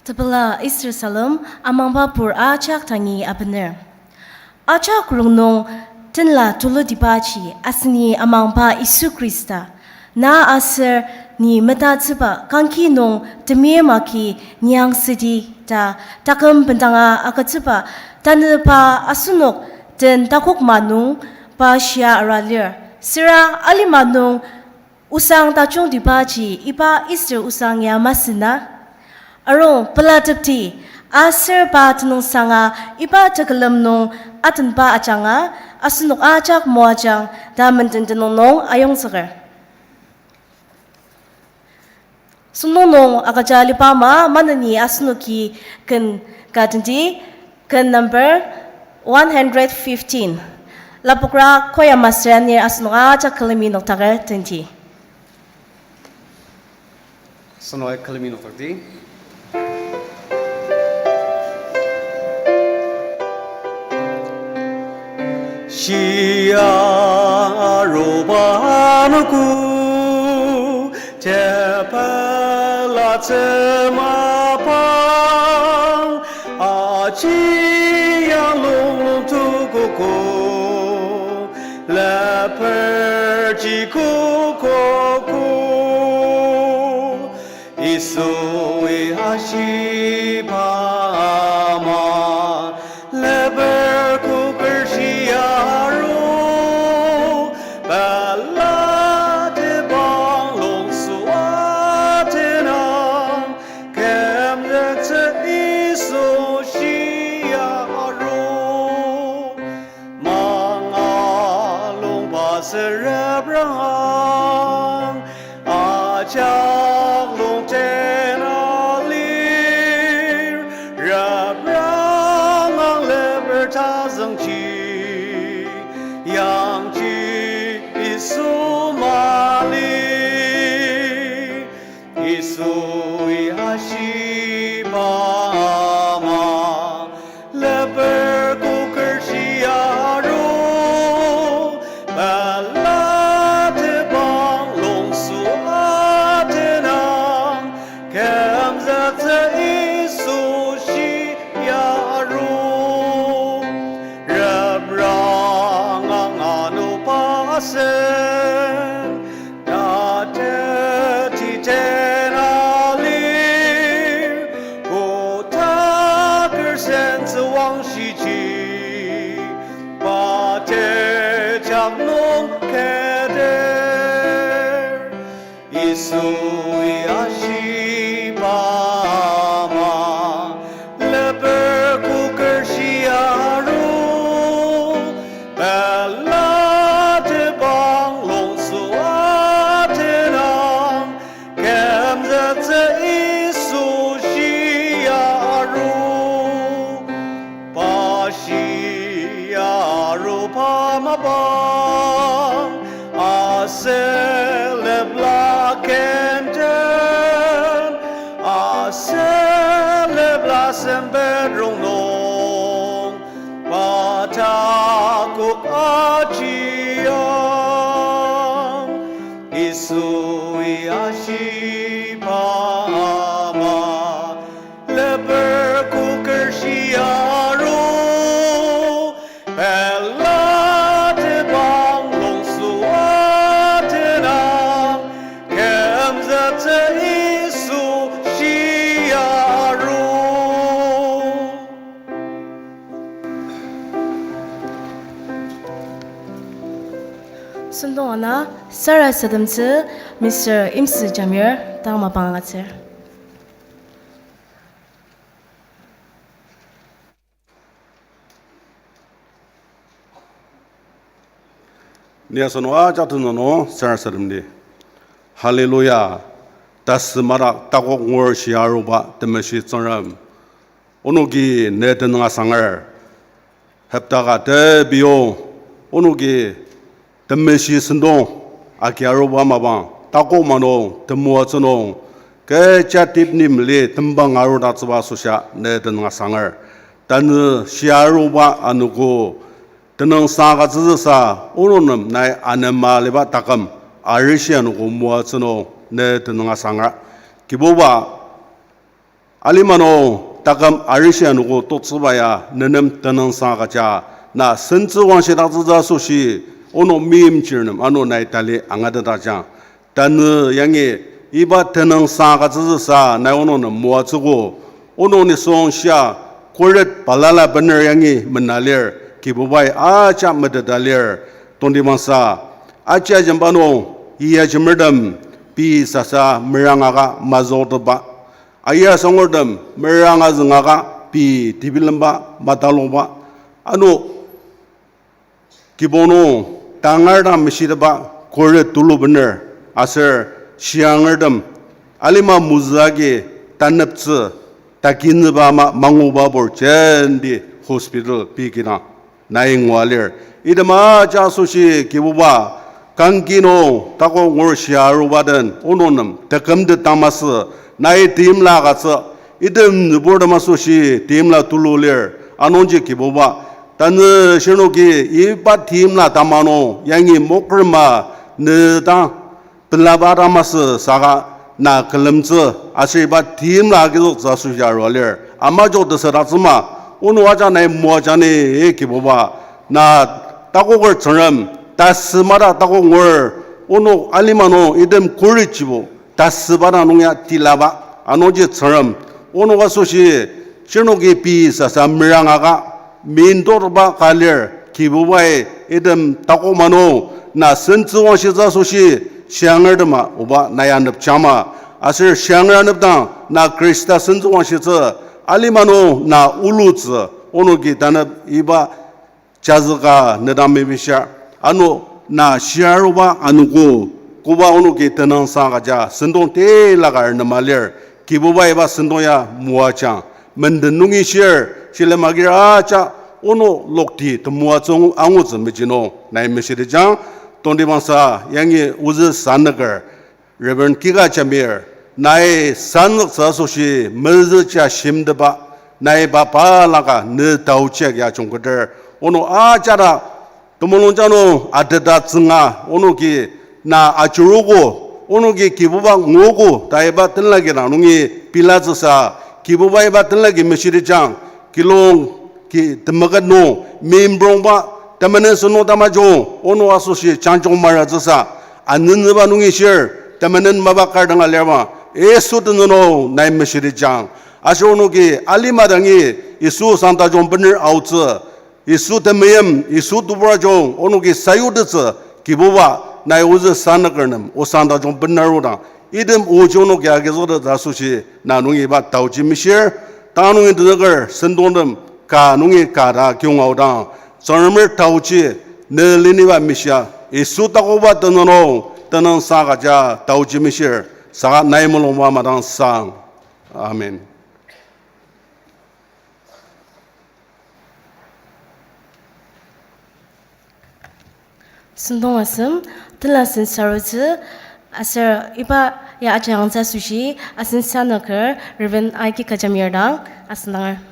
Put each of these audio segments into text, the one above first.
Tabala Israel Salam amamba pur achak tangi abner. Achak runong tenla tulu dibachi asni amamba Isu Krista. Na aser ni metatsiba kanki nong demir maki nyang sidi da takam bentanga akatsiba tanpa asunok den takuk manung pa shia aralir. Sira ali manung usang tachung dibachi ipa Israel usang ya masina. Arong pelatipti aser ba tenung sanga iba tegelam nong atan ba acanga asunuk acak muajang da mendendenong nong ayong seger. Sunong nong akajali pama manani asunuki ken gadanti ken number 115. Lapukra koya masrani asunuk acak kelimi nok tagar tenti. Sanoy kelimi nok tagdi. Shiarobanuku tepala temapang achiyang lungtukuku leperjikukuku isui hashibama leperku Serebrang ajak long tenalir rabrang ang libertas ang chi yang chi isu mali isu ihashibama leber kuker siaru Sundongana Sarah Sadamse Mr. Imsi Jamir Tama Pangatse. Niasonoa jatunono Sarah Sadamdi. Hallelujah. Das marak takok ngor shiaruba temeshi tsanram. Onugi nedenga sangar. Heptaga de bio onugi temeshi sendong akiaruba mabang tako mano temua tsunong ke chatip nimle tembang aruda tswa susya nedenga sangar. Dan shiaruba anugo tenang saga zisa ononam nai anema leba takam arishian go mua tsunong ne tenanga sanga kiboba 알리마노 다감 아르시아누고 또 츠바야 너는 떠는 사가자 나 선지왕시다 지자소시 오노 미임지르는 아노 나이탈리 앙아다다자 단느 양이 이바 떠는 사가지사 나오노는 모아주고 오노니 송시아 콜렛 발랄라 버너 양이 맨날레 기부바이 아자 메다달레 돈디만사 아자 점바노 이야 점르담 비사사 미랑아가 마조드바 아이야 성어담 미랑아 증아가 비 디빌름바 마달로바 아노 기본노 땅알다 미시드바 콜렛 둘루버너 아서 시앙얼담 알리마 무자게 단납츠 takinbama mangubabor jendi hospital bigina naingwaler idama jasushi kibuba kankino tako ngorshiarubaden ononam takamde tamas nai timla gatsa idem nubordama sushi timla tululer anonji kibuba tan shinoki iba timla tamano yangi mokrma neda pelabaramas saga na kelemze asiba tim lagi tu zasuja roler amajo deseratsma unwaja nai muajane ekiboba na takogor chonram tasmara takongor uno alimano idem kurichibo tasbara nungya tilaba anoje chonram uno gasoshi chinogi pi sasamrangaga mindorba kaler kibobae idem takomano na senzuwashi zasoshi 샹얼드마 오바 나야늪 자마 아슬 샹얼늪당 나 크리스타 선종왕시즈 알리마노 나 울루즈 오노기 다납 이바 자즈가 네담메비샤 아노 나 시아루바 아누고 고바 오노기 드능사가자 선동 테라가르 나말레 기부바 이바 선동야 무아창 만드능이 시어 실레마기라자 오노 록티 드무아종 앙우즈 메지노 나이메시르장 Tondibangsa yangi uzi sanagar Reverend Kiga Chamir nai sanak sasoshi mezi cha shimdaba nai bapa laga ne tauchek ya chungkadar ono ajara tumulunjano adada tsinga ono ki na achurugo ono ki kibuba ngogo taiba tenlagi na nungi pilazasa kibuba iba tenlagi meshirijang kilong ki temagat no membrongba 때문에 선노다마죠 오노 아소시 장종 말아서사 안는바 농이실 때문에 마바카르당 알려마 예수드노 나임메시리장 아쇼노기 알리마당이 예수 산타 좀 번을 아우츠 예수 때문에 예수 두브라종 오노기 사유드스 기보바 나이 우즈 산나거는 오산다 좀 번나로다 이듬 오조노기 아게서도 다소시 나농이바 다우지미실 다농이 드거 선동름 가농이 가라 경아우당 정말 다우지 늘리니와 미시아 예수 따고바 떠노노 떠는 사가자 다우지 미실 사가 나이물로 마마당 상 아멘. Sundong asem telasin sarozu aser iba ya ajang zasushi asin sanaker Reverend Aiki Kajamirang asenangar.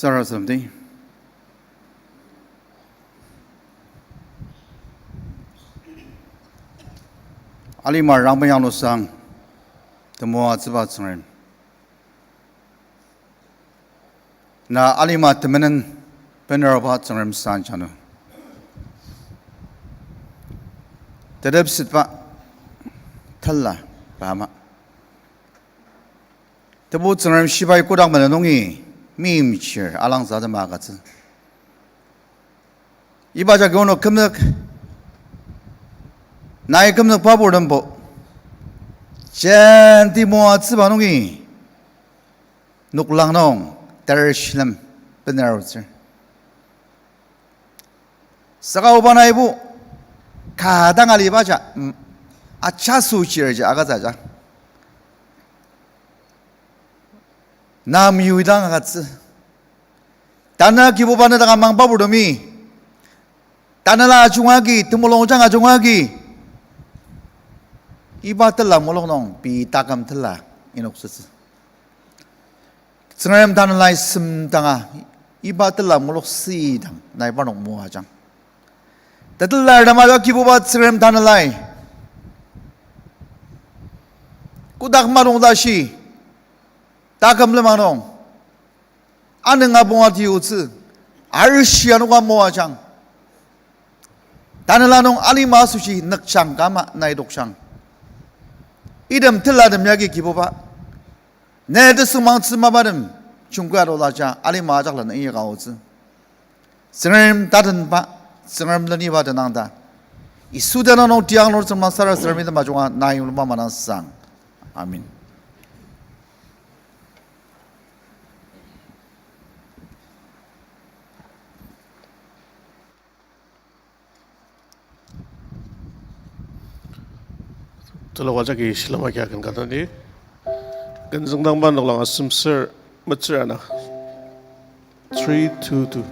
Sarasamdi. Alima Ramayano sang the Moazibatsran. Na Alima Temenen Penerabatsaram Sanchano. The Debsitba Talla Rama. The Butsaram Shibai Kudamanongi. 미임치르 알랑사드 마가츠 이바자 고노 금득 나이 금득 바보름 보 젠디 모아츠 바농이 누클랑농 데르실람 베나르츠 사가오바나이부 가당알이바자 아차수치르자 아가자자 남 유이당 같이 다나 기부바는 당한 망바부름이 다나라 중하기 드물롱장 아중하기 이바틀라 몰롱농 비타감 틀라 이녹스스 스나임 다나라이 심당아 이바틀라 몰록 시당 나이바녹 모하장 다틀라 다마가 기부바 스나임 다나라이 꾸닥마롱 다시 다감르마농 아능아 봉아디우스 알시아노가 모하장 다나라농 아리마수시 늑장 가마 나이독장 이름 틀라름 여기 기부바 내드 스망 스마바름 중과로 라자 아리마작라는 이해가 오즈 스님 다른 바 스님 런이 바드낭다 이 수대노 디앙노 스마 사라 스르미드 마중아 나이울마 마나상 아민 Tulawajaki Shilamaki akan kata ni Ganzang dangban lang asum sir matsirana 322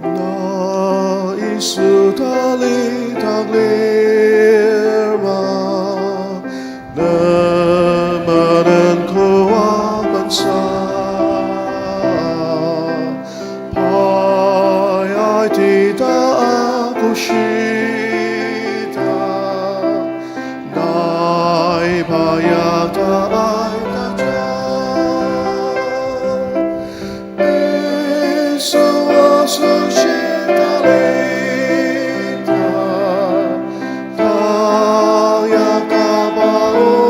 Na isu tali taglirma Naman ko akan sa Payay tita ako sita Naipayata ay tatya Iso aso sita lita Taya kabao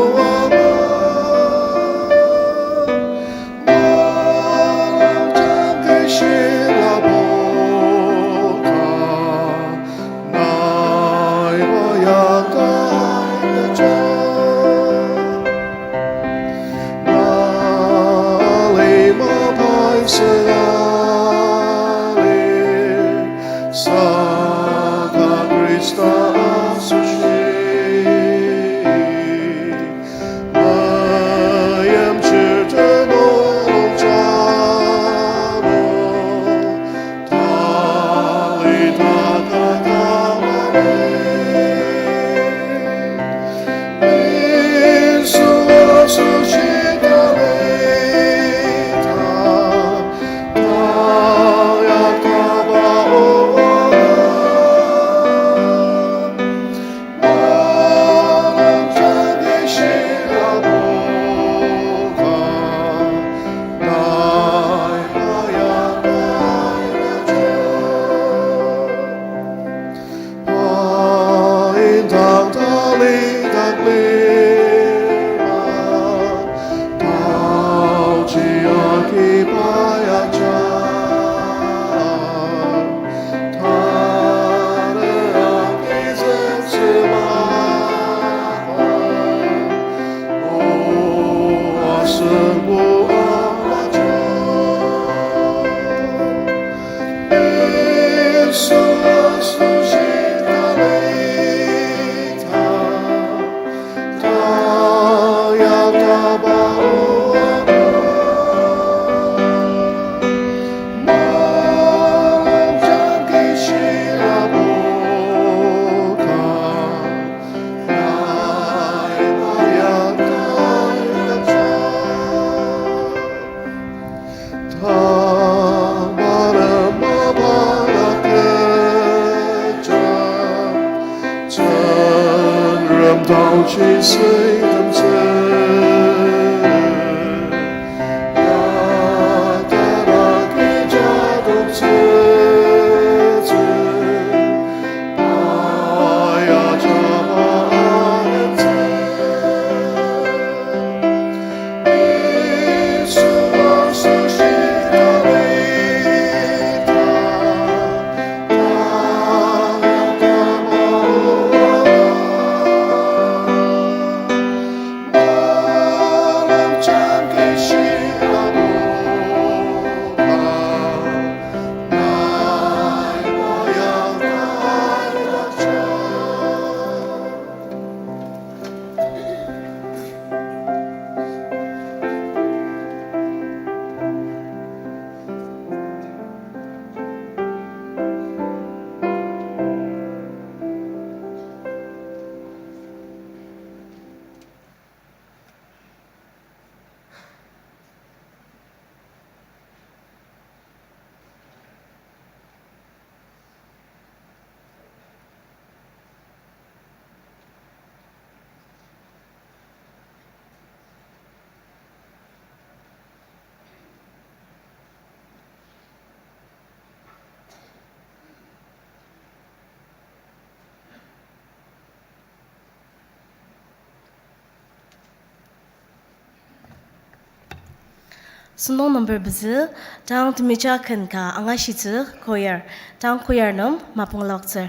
Sunong number bizu, tang timicha kanka anga shizu koyar, tang koyar nom mapung lokzer.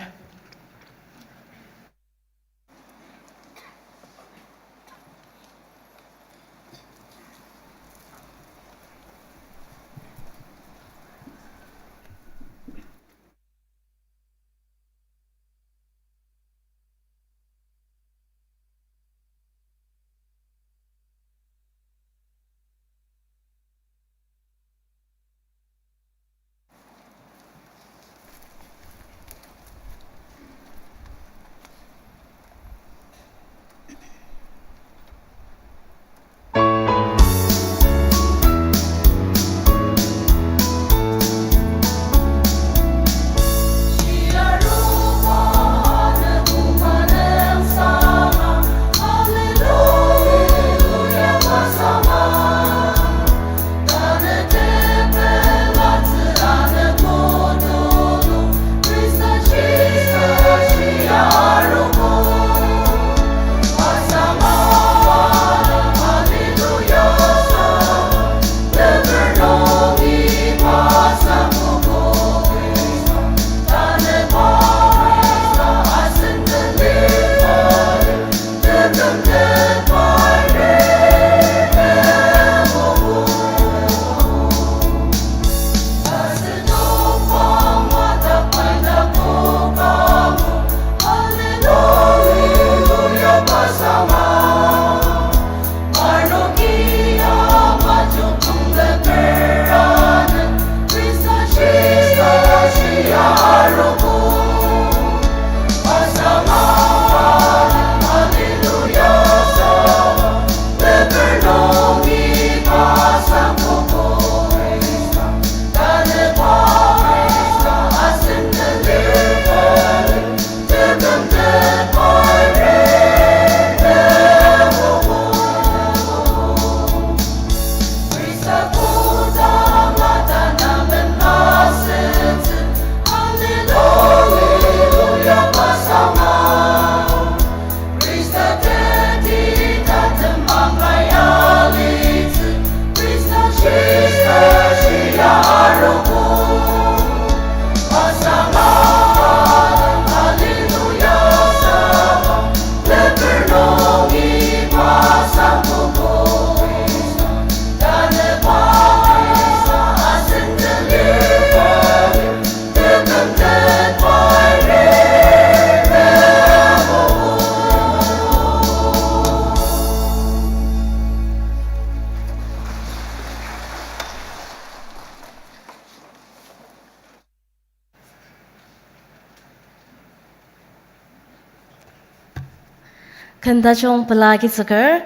Kanda chong pelagi seker,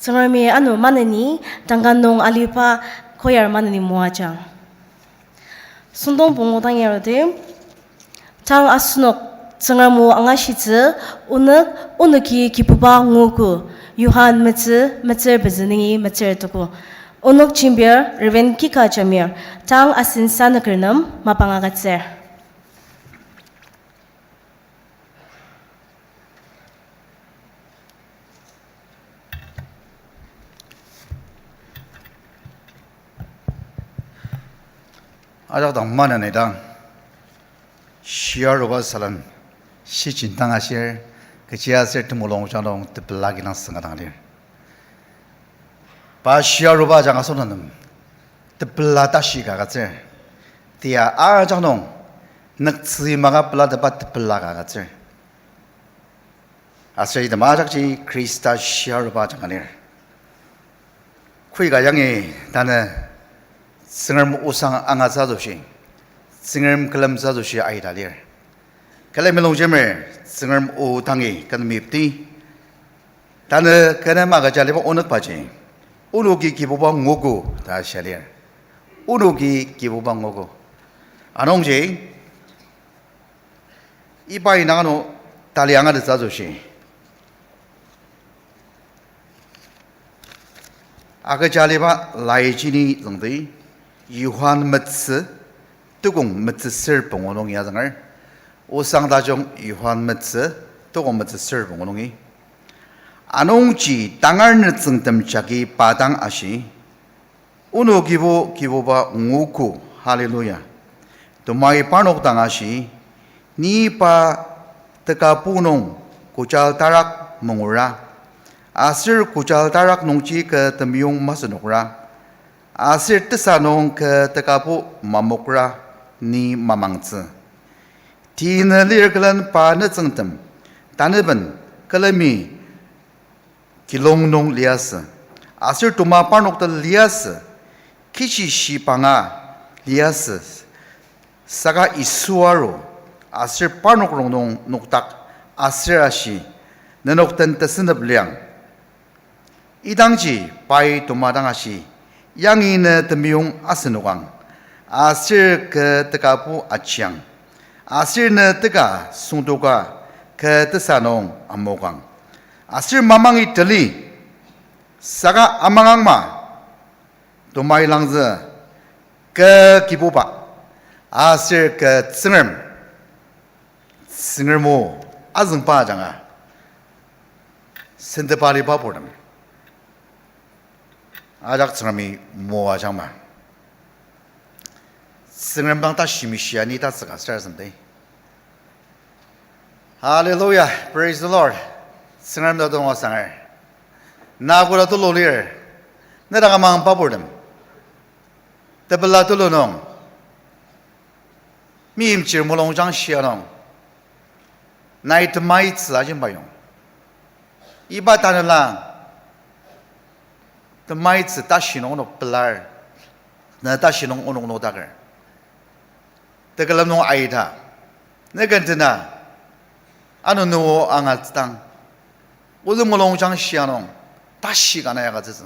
sengarmi anu manani, tangganong alipa koyar manani muajang. Sundong pungutang yarode, tang asunok, sengarmu angashizu, unuki kipuba nguku, yuhan metzer bezeningi metzer tuku. Unuk chimbir, reven kika jamir, tang asin sanakernam, mapangagatzer. 아작당 만연이당 시야로가 살은 시진당하실 그 지하셀트 몰롱자롱 뜻블라기랑 승가당리 바 시야로바 장아소는 뜻블라다시가 같지 디야 아장농 늑스이마가 블라드바 뜻블라가 같지 아세이드 마작지 크리스타 시야로바 장아니 쿠이가 양이 나는 생얼 우상 앙아사도시 생얼 클람사도시 아이달리르 칼레멜롱제메 생얼 우당이 간미프티 다는 그나마가 잘리고 오늘까지 우누기 기부방 오고 다시알리르 우누기 기부방 오고 안홍지 이바이 나가노 달리앙아드 사도시 아그 잘리바 라이지니 정도이 유한 멋스 뜨공 멋스 설 봉원홍이 하장을 오상다종 유한 멋스 뜨공 멋스 설 봉원홍이 안홍지 땅을 늦승 뜸짝이 바당 아시 Uno kibo ba nguku haleluya. Tumai panok tangashi ni pa teka punong kucal tarak mengura. Asir kucal tarak nungci ke tembiung masenukra. Asir tesanong ke tekapu mamukra ni mamangzi. Tina lirkelan pa nezengtem. Taneben kelemi kilong nong lias. Asir tuma panok tel lias. Kishi shi panga lias. Saga isuaro. Asir panok nong nuktak. Asir ashi. Nenok ten tesenep liang. Idangji pai tumadangasi yang ine tembiung asenukang asir ke tekapu aciang asir ne teka sunduka ke tesanong amokang asir mamangi teli saga amangang ma tumai langze ke kibupa asir ke tsengermo azengpa janga sendepali papodam 아작 사람이 모아장마 승람방 다 심시하니 다 쓰가 살았는데 할렐루야 praise the lord 승람도 동화상을 나고라도 놀리를 내가 망 바보름 데블라도 노농 미임질 몰롱장 시야농 나이트 마이츠 아진 바용 이바다는랑 The mites tashinong no pelar na tashinong onong no dagar. Tegalam no aida. Negantena ano no angat tang. Ulum molong jang sianong tashi kana ya gazu.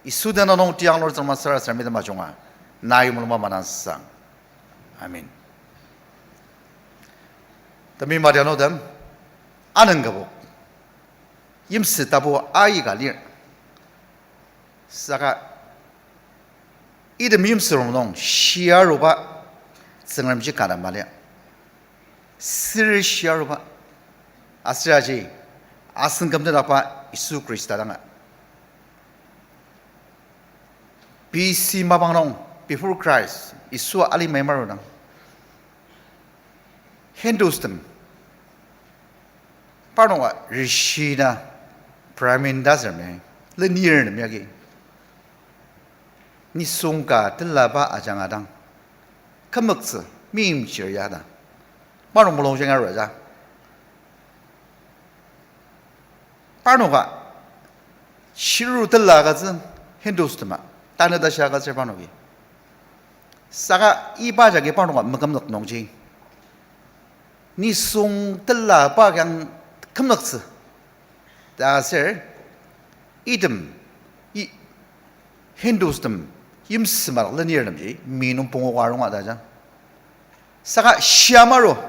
Isudana no tiang lor sama sara sara mida majonga. Nai mulma manasang. Amin. Tami mariano dam anan gabo. Yimsi tabo ai galir. Saka idem yimsrom nong shiaruba sengamji kana malia sir shiaruba asraji asengkamde dapa Isu Krista danga BC mabang before Christ Isu ali memaro nang Hindustan parnonga rishina pramindasar me lenir me ni sungka telaba ajang adang kamakse mim chiriyada parong bolong jenga raja parnoga shiru telaga zin hindustama tanada shaga zer parnogi saga ibaja ge parnoga makam nak nongji ni sung telaba yang kamakse da ser idem hindustam Yimsmar lenir namji minum pongo warung ada aja. Saka syamaro.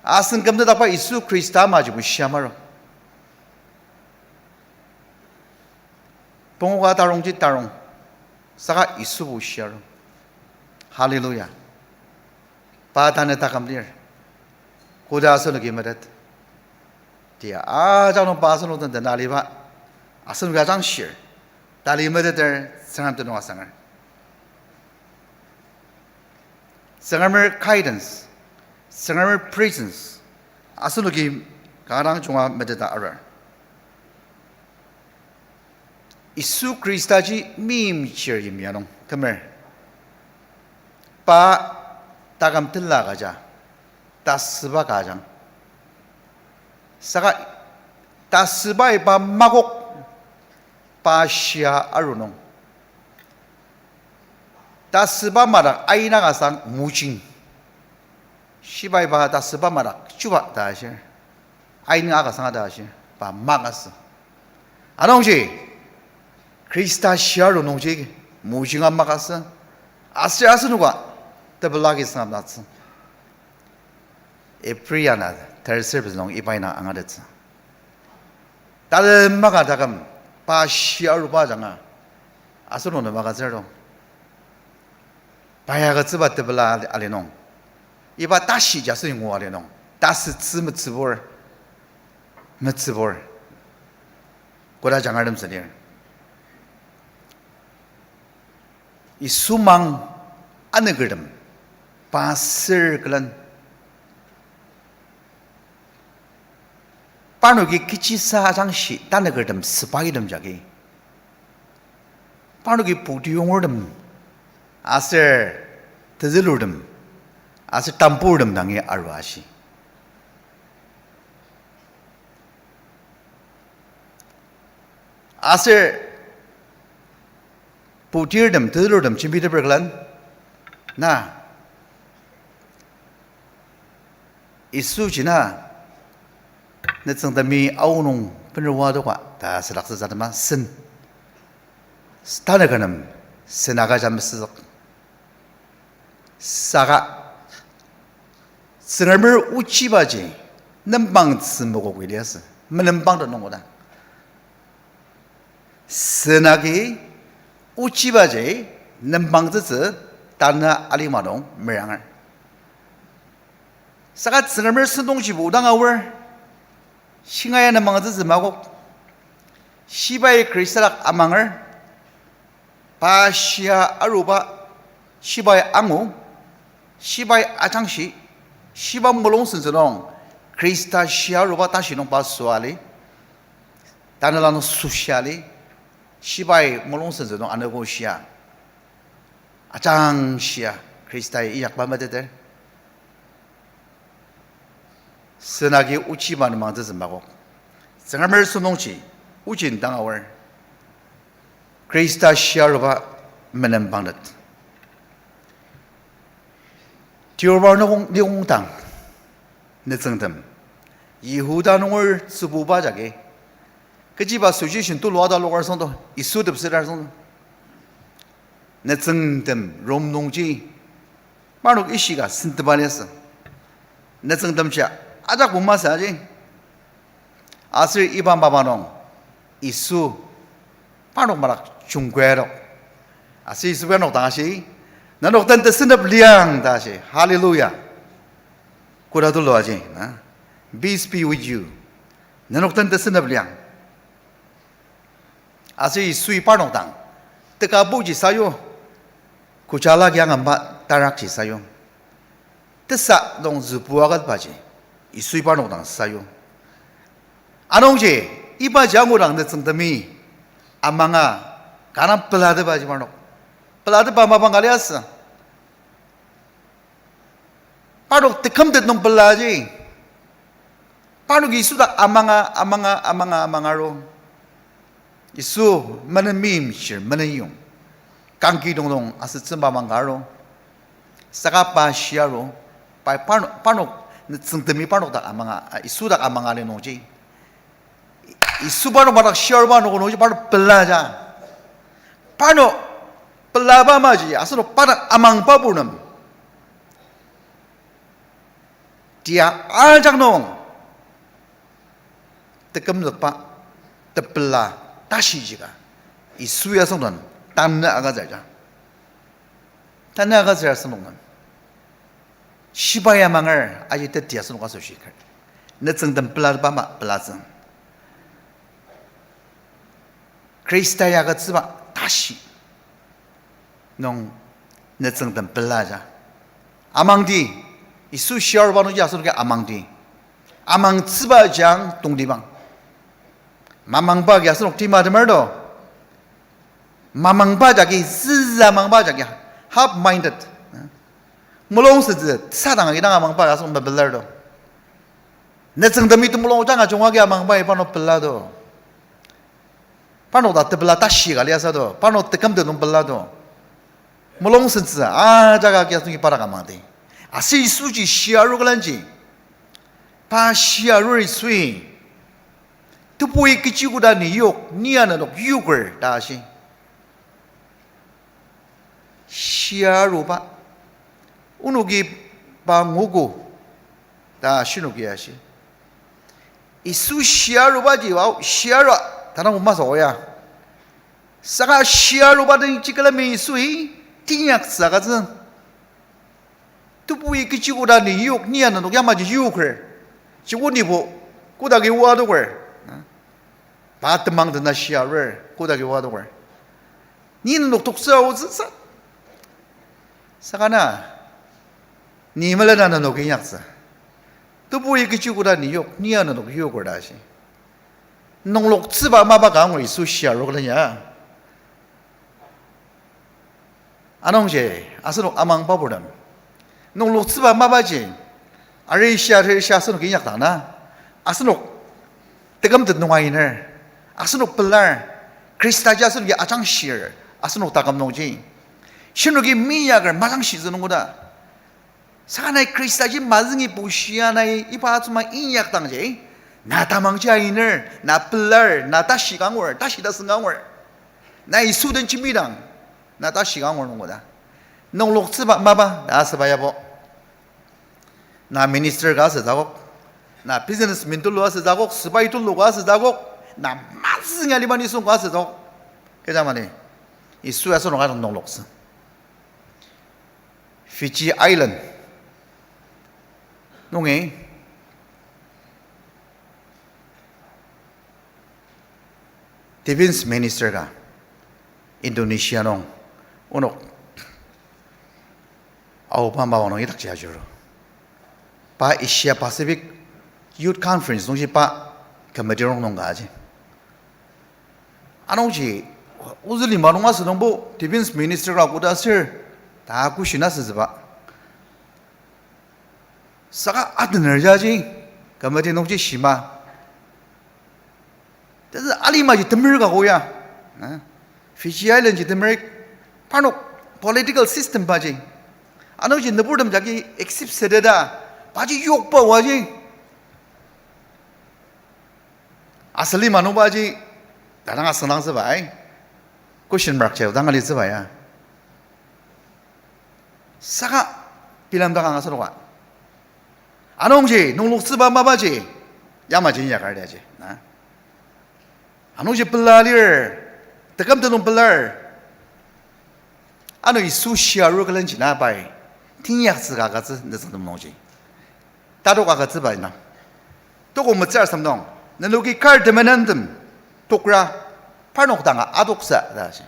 Asen kamda dapat Isu Krista maju bu syamaro. Pongo tarong ji tarong. Saka Isu bu syaro. Haleluya. Padane takamdir. Kuda asen lagi medet. Dia aja no pasen no tanda naliba. Asen gajang syir. Dali medet sangat tenang sangar. Sangar guidance, sangar presence. Asul lagi karang cuma medet ada. Isu Krista ji mim ciri mianong kemer. Pa tagam telah kaja, tasba kajang. Saka tasba iba magok. Pasya arunong. Tasba marak aina kasang mucing. Sibai bah tasba marak cuba dasar. Aina kasang dasar. Bah magas. Anong je? Krista siaru nong je. Mucing am magas. Asir nuga. Terbelagi sangat nats. Epriana terservis nong ibaina angadet. Dalam magadagam. Pasyaru bajanga, asal orang magazero. Bayar kezebat tebelah alenong. Iba tashi jasa yang alenong. Tas cebor, metzebor. Koda jangan dem sendiri. 이 수망 안에 그름 바슬 그런 빠누기 기치사 장시 단에 그름 스파이름 자기 빠누기 부디용을름 아슬 드들르름 아슬 땀부름 당에 알와시 아슬 부디르름 드들르름 준비되버글란 나 이수지나 내 정담이 아우농 번르와도가 다 스락스자드만 쓴 스타네 그놈 스나가 잠스석 싸가 스널물 우치바지 넘방 스모고 그리었어 넘방도 농고다 스나기 우치바지 넘방즈즈 따나 알리마동 메랑을 싸가 스널물 스동시 보당아월 싱하야 넘방즈즈 마고 시바의 그리스락 아망을 바시아 아루바 시바의 앙우 시바의 아장시 시바 몰롱슨스롱 크리스타 시아루바 다시농 바수알리 다늘라노 수시알리 시바의 몰롱슨스롱 아느고시아 아장시아 크리스타의 이약바마데들 스나기 우치바는 망드즈마고 생활멜 수농치 우진 당아월 크리스타 시아루바 메넨방릇 디오바노공 니공당 내성담 이후다농을 수부바자게 그지바 수지신 또 로아달로갈 성도 이수듭스랄 성도 내성담 롬농지 마룩 이시가 신트반했어 내성담시야 아작 못마사지 아슬 이반바바농 이수 마룩 마락 중괴로 아슬 이수베노 다시 나는 어떤 뜻은 리앙 다시 할렐루야 고라돌로 하지 Peace be with you 나는 어떤 뜻은 리앙 아시 수이 파노당 뜨가 보지 사요 구잘라기 양한바 따락지 사요 뜻사 동 즈부아가 바지 이 수이 파노당 사요 아농지 이바지 아무랑 늦성담이 아망아 가난 플라드 바지 마노 pelada bama galiasa. Parok tekam det nong pelaji. Parok isu dak amanga ro. Isu mana mim shir mana yung. Kangki dong asit semba mangaro. Sakapa shiaro. Pai parok netsentemi parok dak amanga isu dak amanga le nongji. Isu parok barak shiaro ba nongji parok pelaja. Parok pelaba maji asal pada amang papunam dia ajak nong tekam lepa tepela tashi juga isu ya songdan tanah agak saja songdan shibaya mangar aja dia song kaso shikar netseng tempela bama pelazang Krista ya agak sebab tashi nong netseng tempelaja amangdi isu shiar banu jasur ke amangdi amang tsiba jang tungdibang mamang ba jasur tima demerdo mamang ba jagi ziza mang ba jagi half minded mulong se sadang gi dang amang ba jasur bebelerdo netseng demi tu mulong jang ajong agi amang ba pano pelado pano da tebela tashi galiasado pano tekam de nong pelado mulong sensa jaga kia tungi para kamade asi suji shiaru galanji pa shiaru isui tu pui kici kuda ni yok ni ana nok yuger dashi shiaru ba unugi ba ngugu da shinugi ashi isu shiaru ba ji wa shiaru tanang umma soya saka shiaru ba den cikalami isui tinyak sakazan tupuyi kichikuda ni yuk ni ana no yamaji yuker chikuni bo kudagi wado wer batmang de na shiare kudagi wado wer ni no toksa oza 사가나 니말을 하는 녹이 약사 또 보이 그 주고라 니욕 니하는 녹 욕을 하시 농록 츠바 마바 강을 이수시아로 그러냐 안홍제 아스노 아망바보람 농록 츠바 마바지 아레시아르시아스노 그냥 다나 아스노 뜨금듯 농아이ner 아스노 블라 크리스타자스노 아장시르 아스노 다감농지 신우기 미약을 마장시 쓰는 거다 사나이 크리스타지 마증이 보시아나이 이바츠마 인약 당제 나 다망자인을 나 블라 나 다시 강월 다시 다 승강월 나이 수든 집이랑 나 다시 강월 는 거다 농록 츠바 마바 나스바야보 나 미니스터 가서 자고 나 비즈니스맨 둘로 가서 자고 스파이 둘로 가서 자고 나 마증이 리바니 손 가서 자고 그자만에 이 수에서 가는 농록스 피지 아일랜드 농에 디펜스 미니스터가 인도네시아농 오늘 아우파마와농 이닥지하죠. 바 이시아 파시픽 유트 컨퍼런스 농지 바 커미티롱 농가지. 아농지 우즈리 마농아스 농보 디펜스 미니스터가 고다스 다 구시나스 바 사가 아드너자지 커미티 농지 시마但是阿里嘛就德美个好呀，Fiji Island就德美，反正 political system 吧就，啊那就那不他们家给 accept 谁的哒，把就욕吧我就，asli嘛弄吧就，当然生当是吧，question mark 就当个例子吧呀，啥个，bilang当个说话，啊弄就弄六十八嘛吧就，要么就也干的就，啊。ano je pelalir tekam tenung pelar ano isu shiaru kalen jina bai tinyak zga ga zi ne zeng dong ji da do ga zi bai na to go mo zar sam dong ne lo gi kar de menandum tokra parnok danga adoksa da ji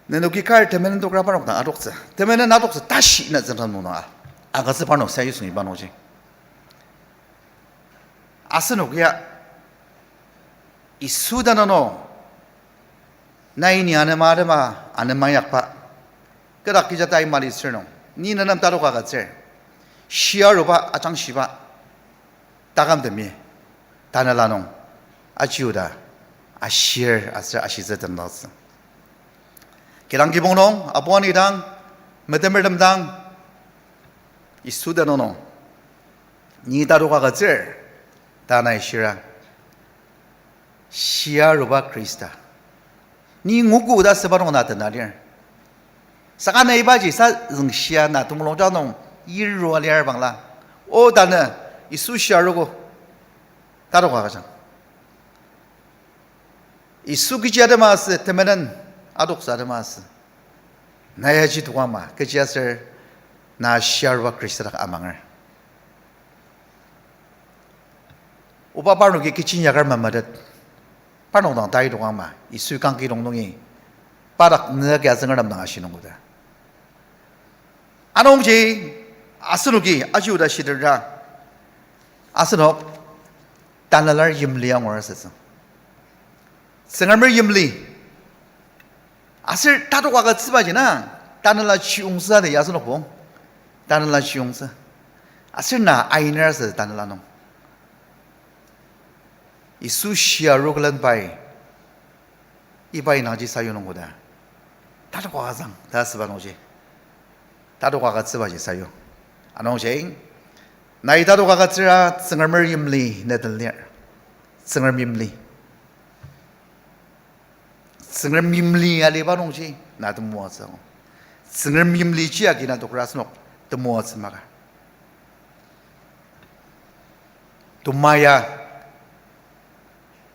ne lo gi kar de menandum tokra parnok danga adoksa de menan adoksa dashi ne zeng dong na a ga zi parnok sai yu sung ba no ji asno ya 이수다노노 나이니 아네마르마 아네마약파 그닥기자 따이 말이 있으노 니는 따로 가가지 시아로바 아장시바 따감데미 다나라노 아지우다 아시르 아스 아시즈든 넣었어 계랑기봉농 아보안이당 메데멜담당 이수다노노 니 따로 가가지 다나이시라 시아로바 크리스타 니 ngu구다 세바롱 나타나리야 사가나 이바지 사 응시아 나tum롱 자농 일로알리아 방라 오다는 이수시아로고 따로 가가자 이수기지아데마스 때문에는 아독사데마스 나야지 도가마 그지아서 나 시아로바 크리스타가 아망을 오바바르게 기친야갈 맘마듯 파노당 다이 동아마 이수 관계 동동이 바닥 너게 아성을 담당하시는 거다. 아농지 아스누기 아주다 시들라 아스노 단랄 임리양 월세서 생활물 임리 아슬 타도가가 츠바지나 단랄라 치용사데 야스노고 단랄라 치용사 아슬나 아이너스 단랄라노 이수시아로 글란 바이 이바이 나지 사유는 거다. 다도 과상 다스바노지. 다도 과가츠바지 사유. 아노제 나이 다도 과가츠라 승얼머 임리 네들리아. 승얼 임리. 승얼 임리 알리바노지 나도 모아서. 승얼 임리 지야기나 도그라스노 또 모아서 마가. 도마야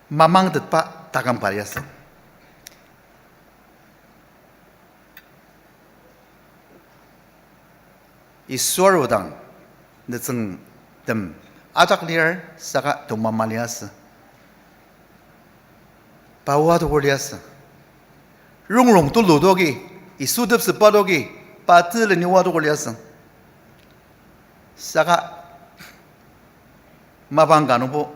mamang tetpa takam pariasa iswarudang netseng dem ajak liar saka domamalias bawa to golias rungrung tu ludogi 이수듭스 빠도기 빠뜨를 니와도 걸렸어. 사가 마방가노보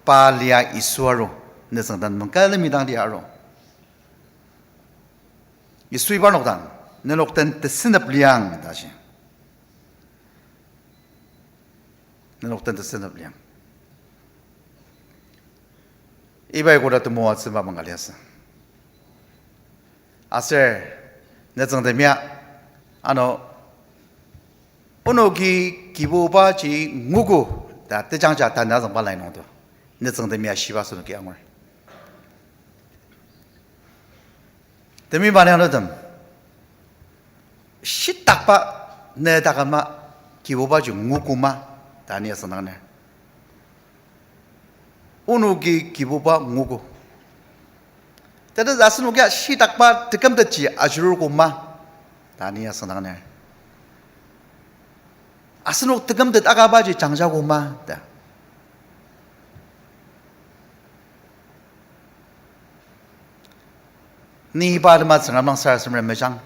빨리야 이수아로 내성단 문깔미당 리아로 이수이바노단 내녹던 뜻스납리앙 다시 내녹던 뜻스납리앙 이바이고라도 모아스 마방갈리았어. 아셀 내정되며 아노 오노기 기보바지 무구 다 뜨장자 다 나정 발라이노도 내정되며 시바스는 게앙을 데미 반해하거든 시딱바 내다가마 기보바지 무구마 다니어서 나네 오노기 기보바 무구 때도 나스노게 시딱바 득감됐지 아주르고마 다니어서 나네 아스노 득감됐 아가바지 장자고마 다 니 바르마 상암랑 사르스므 메장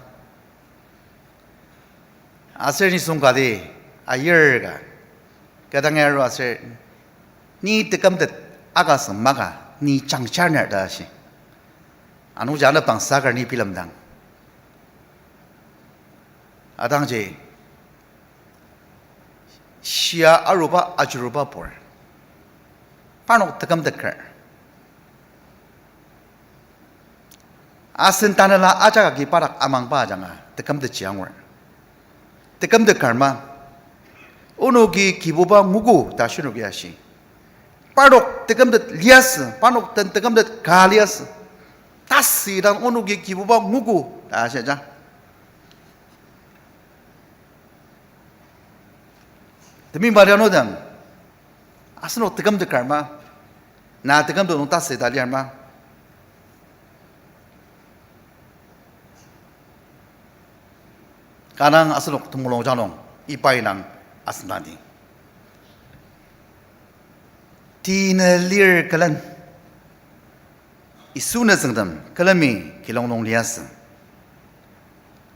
아세니 송가디 아열가 가당에로 아세 니 득감됐 아가스 마가 니 장차ner다시 아누자나 방사가 니 필름당 아당제 시야 아루바 아주루바 볼 파노 득감됐커 아센타나라 아자가기 바락 아망바장아 득감됐지 양월 득감됐커마 오노기 기보바 무구 다시노기야시 파록 득감됐 리아스 파노 득감됐 가리아스 다스이란 오누기 기부바 무구 아시자 demi mariano asno tegam de karma na tegam do nota se dali arma kanang asno tumulong janong ipai nang asnani tina lir kalan isuna sengdam kalami kilong nong lias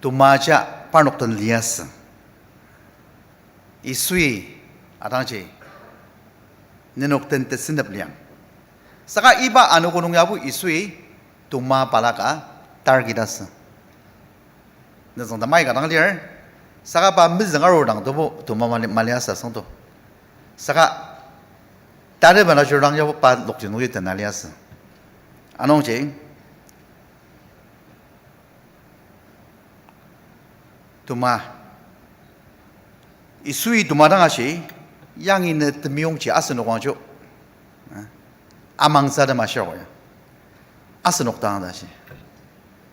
tumaja panok tan lias isui adangje nenok tan tesinap liang saka iba anu gunung yabu isui tuma palaka targidas nezong damai kadang liar saka ba mizang arodang tobo tuma maliasa songto saka tare bana jurang yabu pa lokjinu ye tanalias anong je tuma isui tumarang ashi yang in temiong chi asno kwangjo amang sa da ma sho ya asno tang da shi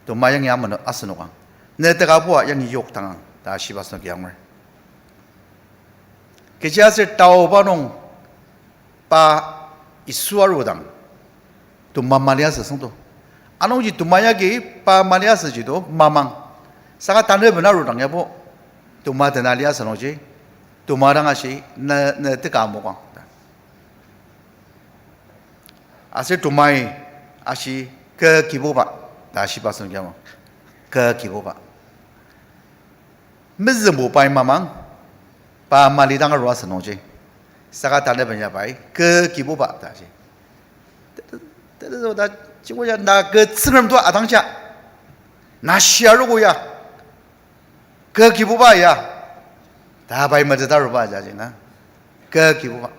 tuma yang yam no asno kwang ne ta ga bo yang yok tang da shi ba so kyang mer ke ja se tao ba nong pa isuaru dang tuma maliasa songto anong ji tuma ya ge pa maliasa ji do mamang saka tanre bana ru dang ya bo tuma tenaliasa no ji tumarang ashi na teka mo kwang ase tumai ashi ke kiboba da shi basun gyamo ke kiboba mizmo pai mamang pa malidang ro asan oje saka tane banya pai ke kiboba da shi da da jigoya na ke tsram do adangja na shiarugo ya ke kiboba ya 다 바이 먼저 다루 봐자지나 그 기부가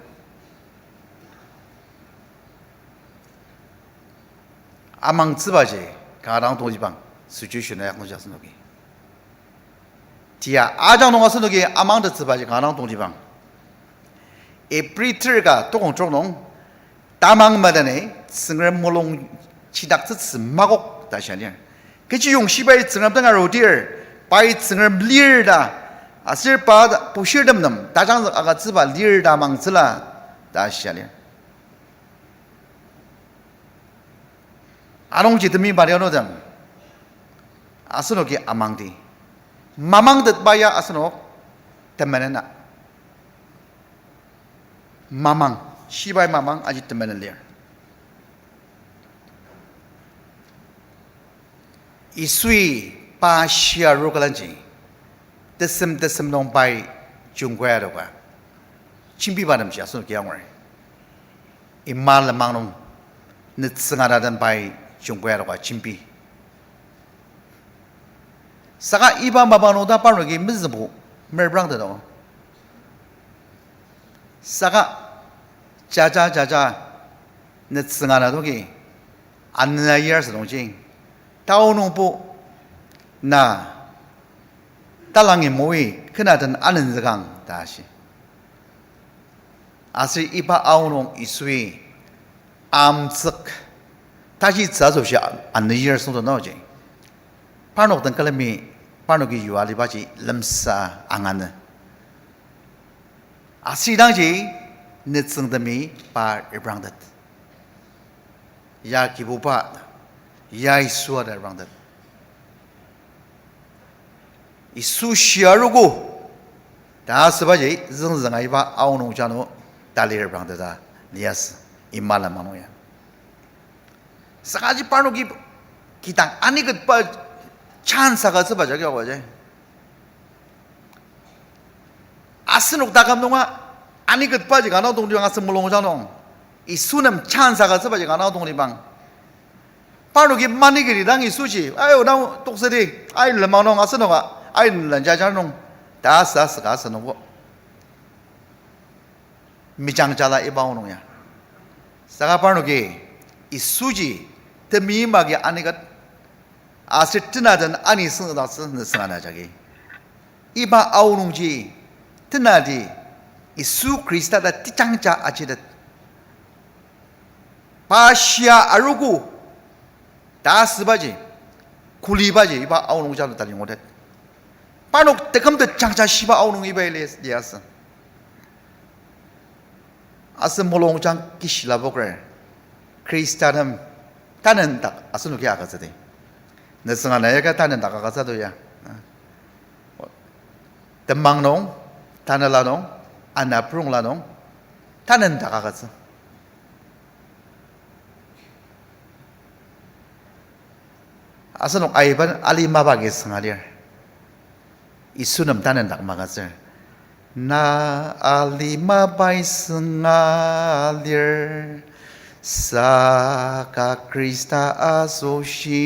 아망 츠바지 가랑 동지방 수주시네 약노자스노기 디야 아장농아스노기 아망드 츠바지 가랑 동지방 에프리트가 또공쪽농 다망마다네 승을 몰롱 치닥츠 마곡 다시아니 그치 용시바이 승압등아 로디얼 바이 승을 리얼다 아슬 바 부실덤덤 다장 아가 츠바 리얼다 망슬라 다시아니 아롱지 드미 바려노담 아스노기 아망디 마망듯 바야 아스노 때문에나 마망 시바이 마망 아직 때문에 리얼 이수이 巴西亚如个人子，得什么弄白中国的话，金币把他们写出给我，一马了忙弄，那自个人白中国的话金币。Saka iba mabano da parno ki mizbu merbrang da no. Saka jaja na tsinga na doki anna years dong jing. Tao nong bu na talangi moi kena dan anen zagang da shi. Asi iba ao nong isui am tsik ta ji za zo shi anna years dong no jing. Parno dan kalami Parno ki yuali baji lemsa angana. Asidang ji nitseng demi pa ibrangdat. Ya kibupa ya isu ada ibrangdat. Isu syarugu dah sebagai zeng aiba aunung jano dali ibrangdat da lias imala manoya. Sakaji parno ki kitang aniket pa 찬사가 서봐자기 하고지. 아스녹 다감동아 아니 그 빠지 가나 동료 가서 물롱자노 이 수남 찬사가 서봐지 가나 동리방. 바로기 만이기리당 이 수지. 아유 나 똑서리 아이 르마노 아스노가 아이 런자자노 다사스 가스노고 미장자라 이바오노야. 사가 바로기 이 수지 대미마기 아니가 아스트나든 아니 승다스 느스나나 자기 이바 아우룽지 트나디 이수 그리스타다 티장자 아치듯 바시아 아루구 다스바지 굴리바지 이바 아우룽자로 달린 거데 바녹 때컴도 장자 시바 아우룽 이바일레스 디아스 아스 몰롱장 기실라보그레 크리스타름 따는 딱 아스누기 아가서데 Nesanga na yaga tanan takakasa to ya. Temang nong, tanala nong, anaprung la nong, tanan takakasa. Asa nong aiban alimabagi sangalir. Isunam tanan takmakasa. Na alimabay sangalir. Saka Krista asoshi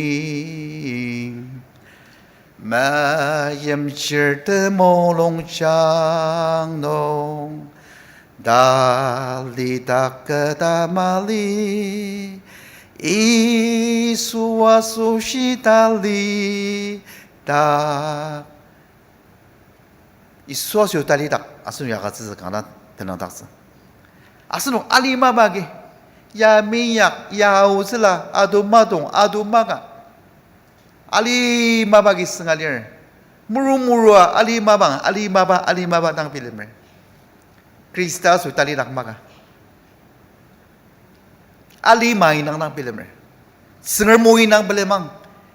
Mayam chirte molong chang nong Dali takata mali Isu asoshi dali tak Isu asoshi dali tak Asun yaga zizi kana tenang taksa Asun alimabagi Ya minyak, ya uzla, adu madong, adu maga. Ali mabagi sengalir. Muru ali mabang, ali maba tang filmer. Krista su tali nak maga. Ali mai nang filmer. Sengar moi nang belemang.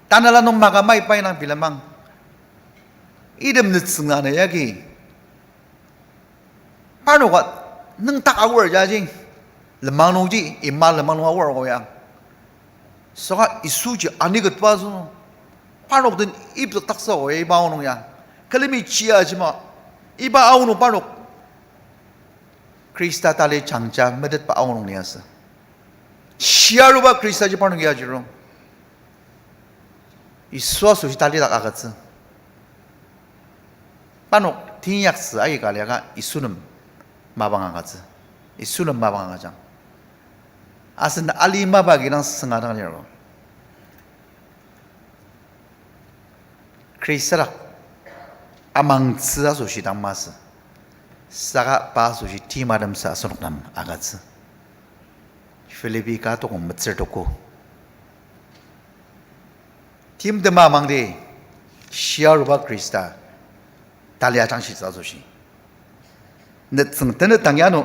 Tanala nong maga mai pai nang filemang. Idem nit sengana yagi. Pano wat nang tak awar jajing. Lemang nongji, imal lemang nong awar goyang. Soalnya isuji aniget pasu. Panok dan ibu taksa goy iba nong ya. Kalimi cia cuma iba awal nong panok. Krista tali cangca medet pa awal nong niasa. Siaru ba Krista ji panok ya jirong. Isua susi tali tak agatse. Panok tinyak se ayi kali aga isunum mabang agatse. Isunum mabang agajang. Asin alima bagi nang sengadang niro. Krista amang tsa susi dang mas. Saka pa susi ti madam sa sunuk nam agatse. Filipi ka to kung matser to ko. Tim de mamang de siaruba Krista talia chang shi sa susi. Net seng tenet tangyano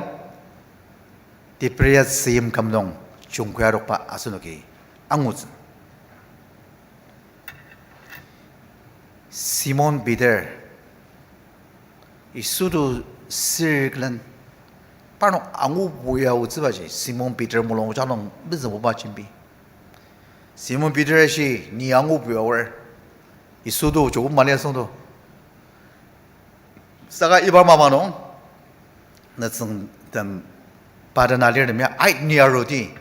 di priya sim kamdong jungkuya rokpa asunuki anguz. Simon Peter isudu sirglan panok angu buya uzibaji Simon Peter mulong janong bizu ba chimbi. Simon Peter shi ni angu buya wer 이수도 조금 많이 했어도 사가 이발마마농 나승담 바르나리르면 아이 니아로디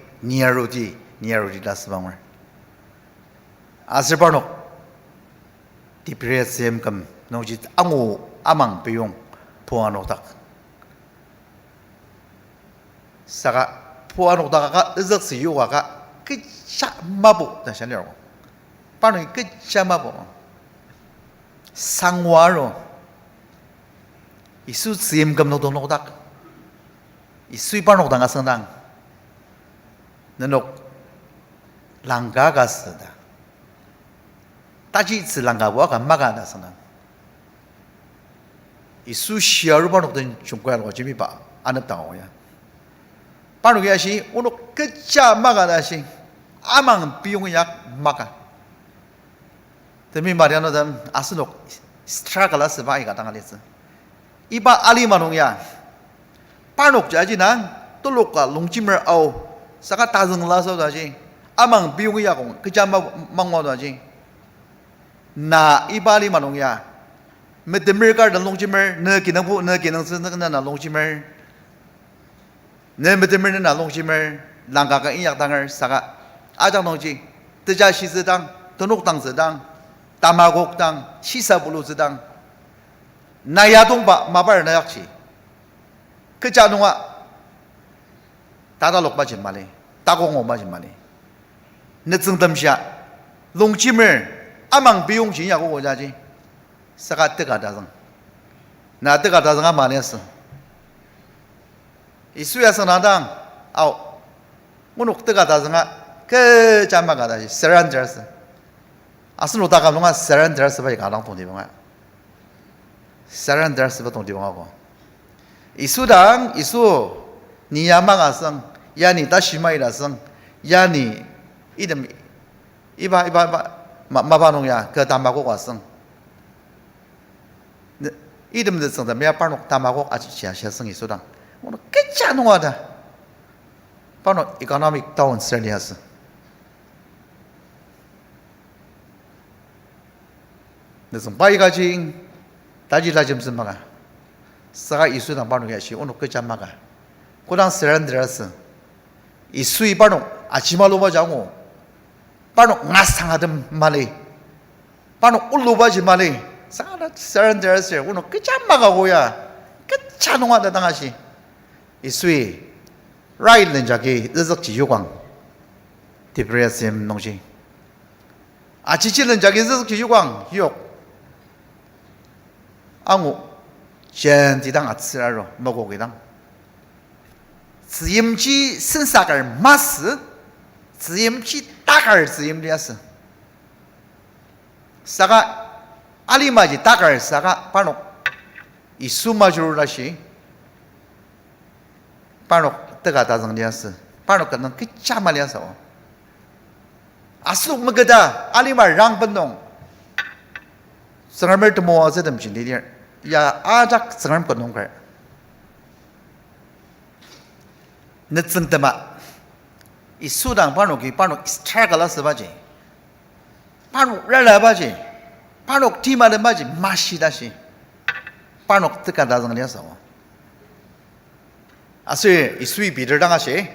다스방을 아스바노 디프레스엠감 노지 아망 비용 포아노닥 사가 포아노다가 으석스 요가가 끝샤 마보 다시하려고 바로 끝샤 마보 상와로 이수 스엠감 노도노닥 이수이 바노다가 선당 너녹 랑가가 쓰다 따지츠 랑가와가 마가나 선당 이수 시아르바노든 중과로 지미바 안읍당오야 바로 그야시 오늘 끝자 마가다시 아망 비용약 마가 demi mariano dan asnok struggle as ba iga tangalis iba ali manungya panok jaji nang tolok ka longchimer au saka tazeng la so daji amang biung ya kong kejama mangwa daji na iba ali manungya medemir ka dan longchimer ne kinang sen na longchimer ne medemir na longchimer langga ka iyak tangar saka ajang longji teja shi zedang tonok tang zedang 다마곡당 시사불루즈당 나야동바 마발 나약치 그 자동아 다다록 맞은 말이 다공오 맞은 말이 늦증담시야 롱침을 아망 비용지냐고 오자지 사가 뜨가다성 나 뜨가다성아 말했어 이수야서 나당 아우 오늘 뜨가다성아 그 잠마가다지 세란저스 아스노 다가롱아 세란더스 바이 가랑 동디봉아 세란더스 바 동디봉하고 이수당 이수 니야마가성 야니 다시마이라성 야니 이름 이바 마바농야 그 담마고 왔성 이름도 성다 메야 파노 담마고 아주 지하셔성 이수당 오늘 끝자노하다 파노 이코노믹 다운 스트레리아스 너선 바이가지 다지라지 무슨 마가 사가 이수당 바로 야시 오늘 끝자 마가 고당 세란드라스 이수이 바로 아치말로 바자고 바로 나상하던 말이 바로 울로바지 말이 사가 세란드라스 오늘 끝자 마가고야 끝자 농하다 당하시 이수이 라일은 자기 의석지 요광 디프레스임 농지 아치치는 자기 의석지 요광 욕 앙우 젠디당 아츠라로 먹고기당 지임지 신사갈 마스 지임지 다갈 지임리아스 사가 알리마지 다갈 사가 바로 이수마주라시 바로 뜨가 다정리아스 바로 그는 그짜말이아서 아수 먹거다 알리마 랑번농 생활mer도 모아서 덤진디디 야 아작 생활 번농 걸 늦승때마 이 수당 바노기 바노 스트라글라스 바지 바노 랄라바지 바노 티마르 바지 마시다시 바노 뜨까다 정리해서 아스 이 수이 비들 당하시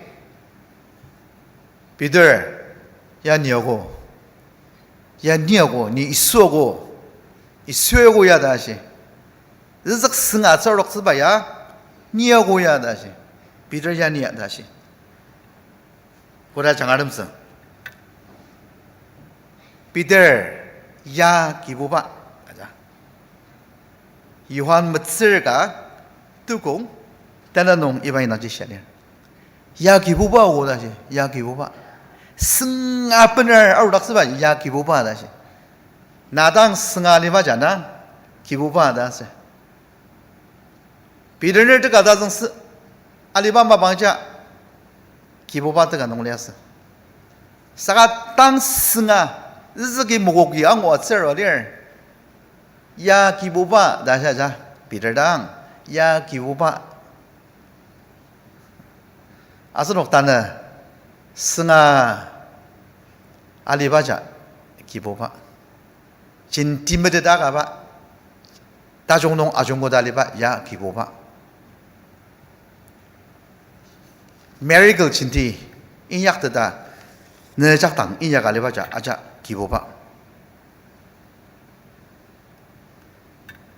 비들 야 니하고 니 이수하고 이수하고야 다시 르석 승아 저럭 쓰바야 니하고야 다시 비들야 니야 다시 보라 장아름성 비들 야 기부바 가자 요한 멋슬가 뜨공 따나농 이바이 나지샤냐 야 기부바고 다시 야 기부바 승아뻔을 아우락 쓰바 야 기부바 다시 나당 승아리바잖아 기부바다세 비르를 뜨가다성 알리바마 방자 기부바드가 농리았어 사가 땅 승아 르즈기 모고기 앙고 어쩌러리얼 야 기부바 다샤자 비르당 야 기부바 아스녹다네 승아 알리바자 기부바 진 디메드다가 봐 다종농 아종고달리 봐야 기보 봐 메리글 진티 인약드다 너작당 인약알리 봐자 아자 기보 봐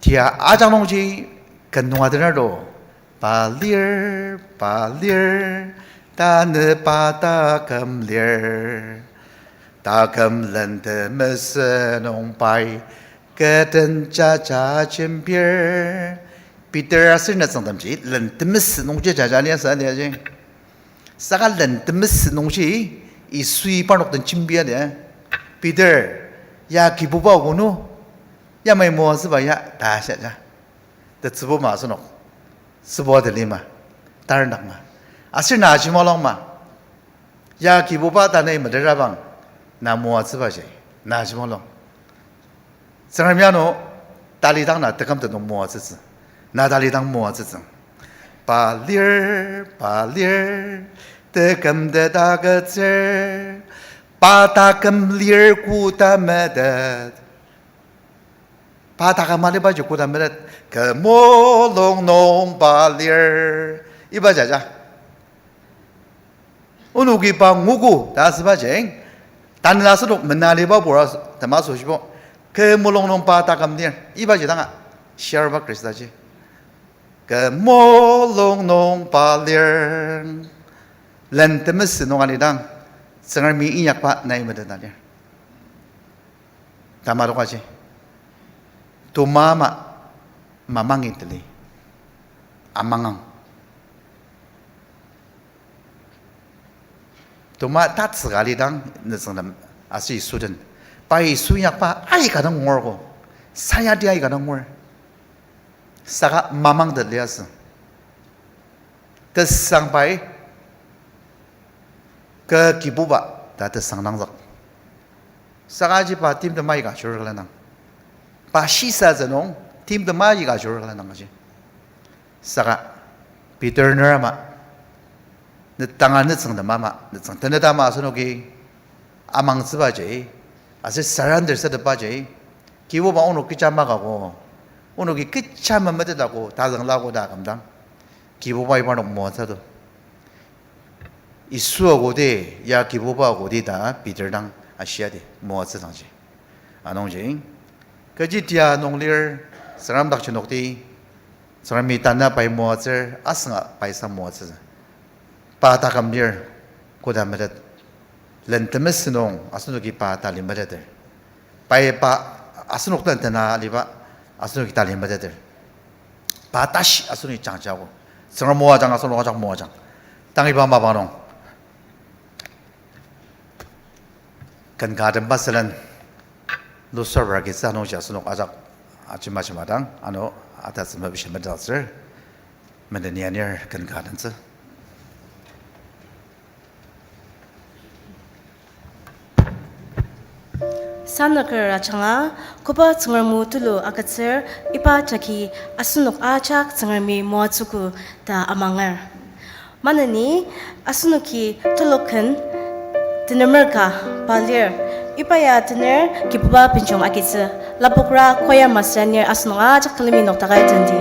디아 아장농지 근동아들로 발리르 다느 바다 금리르 다금 런드 머스농바이 그든 자자 준비르 비더스는 성담지 런드 머스 농지 자자리에서 내지 사가 런드 머스 농지 이 수입하는 준비해야 비더 야 기부바고노 야매 모아서 봐야 다시자 더 츠보 마스노 스보들리마 다른 당마 아실 나지몰랑마 야 기부바다네 머더라방 나 모아서 봐지 나지몰랑 상하면은 달리당 나 뜨감도 너무 모아서 나 달리당 모아서 발리르 뜨감데 다가ță 바다금 리르 구다메데 바다가 말해 봐줘 구다메데 그 모롱농 발리르 이봐자자 오누기 방무구 다스바쟁 단나스로 맨날이봐 보라서 담아서시고 그 모롱농 바다금 리르 이봐지당아 시어바 그리스다지 그 모롱농 발리르 렌트미스 농아리당 생활미 이약파 나이머드나리 다마로가지 도마마 마망이들리 아망앙 도마 타츠가리당 느성남 아시 수든 바이 수약파 아이가는 모르고 사야디 아이가는 모르 사가 마망들리었어 그 상바이 그 기부바 다들 상당적 사가지 바 팀도 마이가 줄을라나 바 시사전용 팀도 마이가 줄을라나 거지 사가 비터너마 느 땅안 늦성다 마마 늦성 드네다 마서노기 아망스바지 아세 사람들 서도 바지 기부바 오늘 끼자마가고 오늘기 끼자만 못하다고 다정라고 다 감당 기부바 이번에 못하도 이수하고대 야 기부바고대다 비들당 아시아대 모아서당지 아농지 그지디아 농리르 사람 닥치 녹디 사람이 단나 바이 모아서 아스가 바이사 모아서 바다감리르 고다메르 렌트메스농 아스노기 바달리메르들 바이바 아스녹단테나 리바 아스노기 달리메르들 바다시 아스노기 장자고 사람 모아장 아스노가장 모아장 땅이 바마바농 kan kadang basalan lusa bagi sano jasno ajak macam-macam ano atas mabishan medalser mendenianir kan kadang se Sanakar achanga kuba tsungarmu tulu akatser ipa chaki asunuk achak tsungarmi moatsuku ta amangar manani asunuki tulukan Tinemerka, Balir, Ipaya Tiner, Kipuba Pinchong Akitsa, Lapukra, Koya Masanir, Asnoa, Chakalimin of Tagaitandi.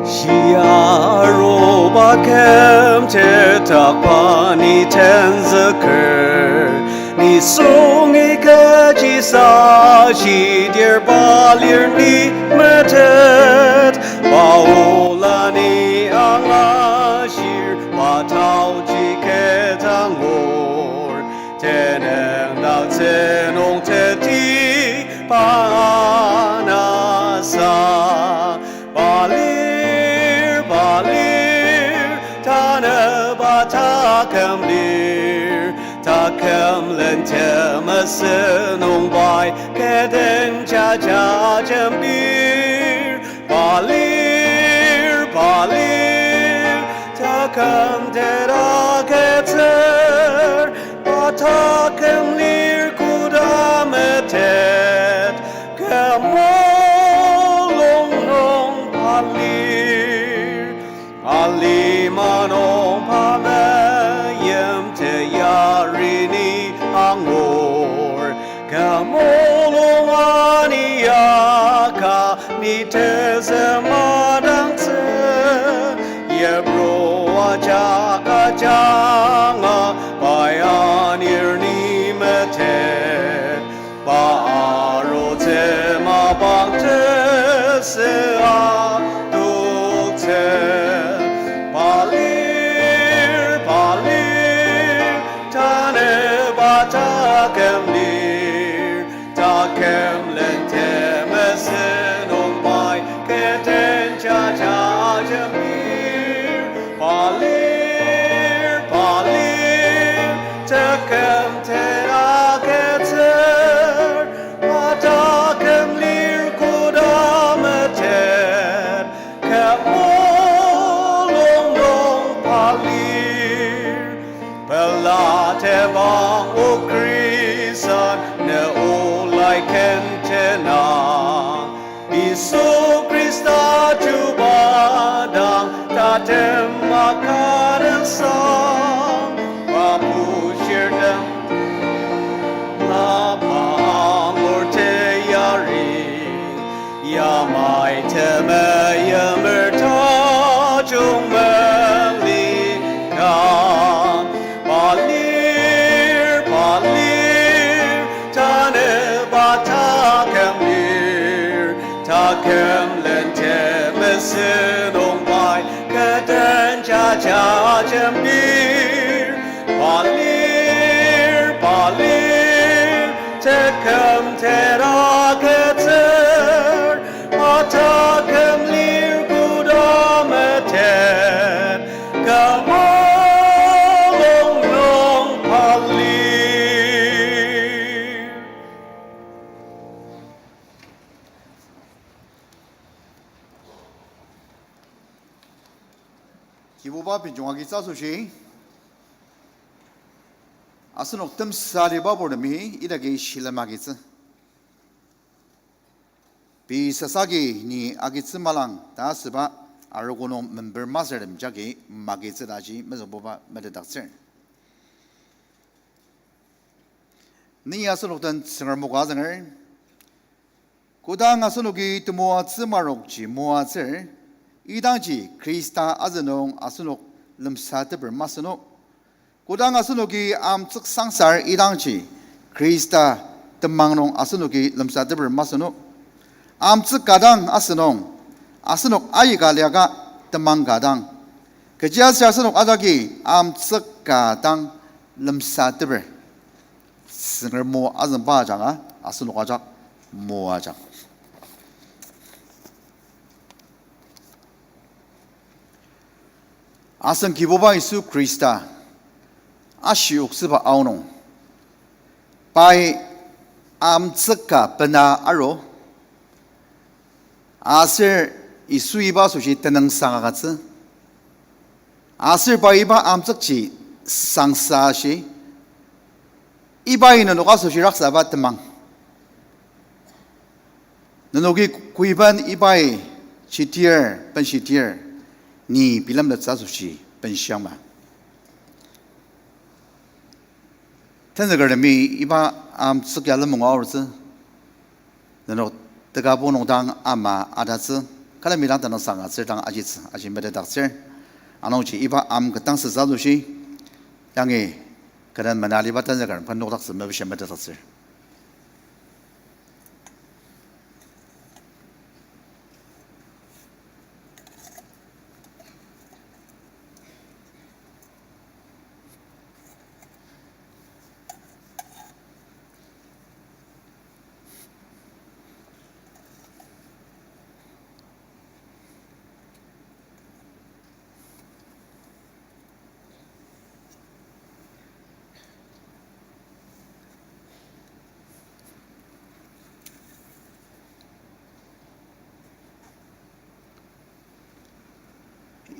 Shiaro bakem tetakpani tenzaker. Ni songi kaji sa shi dir balir ni metet paola ni angashir patau ji ketangor teneng na tenong teti panasa balir tana batakam lir takam lentem asenong bai keden cha jambir balir takam dera keter batakam lir kudametet kamolong nong balir alimanong pame ngor kamolongania ka ni tezemadang tse yebro aja kajanga bayanir ni metet baaro tema bangte se a dukte balir balir tane batakem lir takem lente mesen bay keten cha cha jamir balir balir takem tera keter batakem lir kudameter kamolong long palir belate bang o krisan ne olai kentena Isu Krista jubadang tatem makaran sang papushirdan lapang orte yari yamai teme yamerta jungmelika balir balir tane batakem lir takem lente mesenong bai keten cha cha jambir balir balir takem tera keter batakem lir kudameter kamolong long palir 기부바 빈종하기 짜수시 아스녹 뜸사리바 보름이 이렇게 실험하겠지 비사사기 니 아기츠 말랑 다스바 아르고노 멤버 마서름 자기 마게츠라지 메소보바 메데닥스 니 아스녹던 스르모가즈를 고당 아스녹이 드모아 츠마록지 모아즈 이당지 크리스타 아즈농 아스녹 름사드버 마스노 고당 아스녹이 암측 상살 이당지 크리스타 뜸망농 아스녹이 름사드버 마스노 암측 가당 아스농 아스녹 아이가랴가 뜸망 가당 그지아스 아스녹 아자기 암측 가당 름사드버 스르모 아즈는 바자가 아스녹 아작 모아작 아선 기보바 이수 크리스타 아시 옥스바 아우농 바이 암츠카 베나 아로 아슬 이수이바 소시 때능 상아가츠 아슬 바이바 암츠치 상사시 이바이는 오가 소시 락사바 때망 너노기 구이반 이바이 시티어 벤시티어 니 빌람的자수시本乡嘛 텐저거미 이바 암 스갸르 몽아우르스 너노 뜨가보농당 아마 아다스 칼라미랑 다는 상아스당 아지스 아지메데닥스 아노치 이바 암 그땅스 자수시 양이 그런 만알리바 텐저거 판노닥스 메비셔메데닥스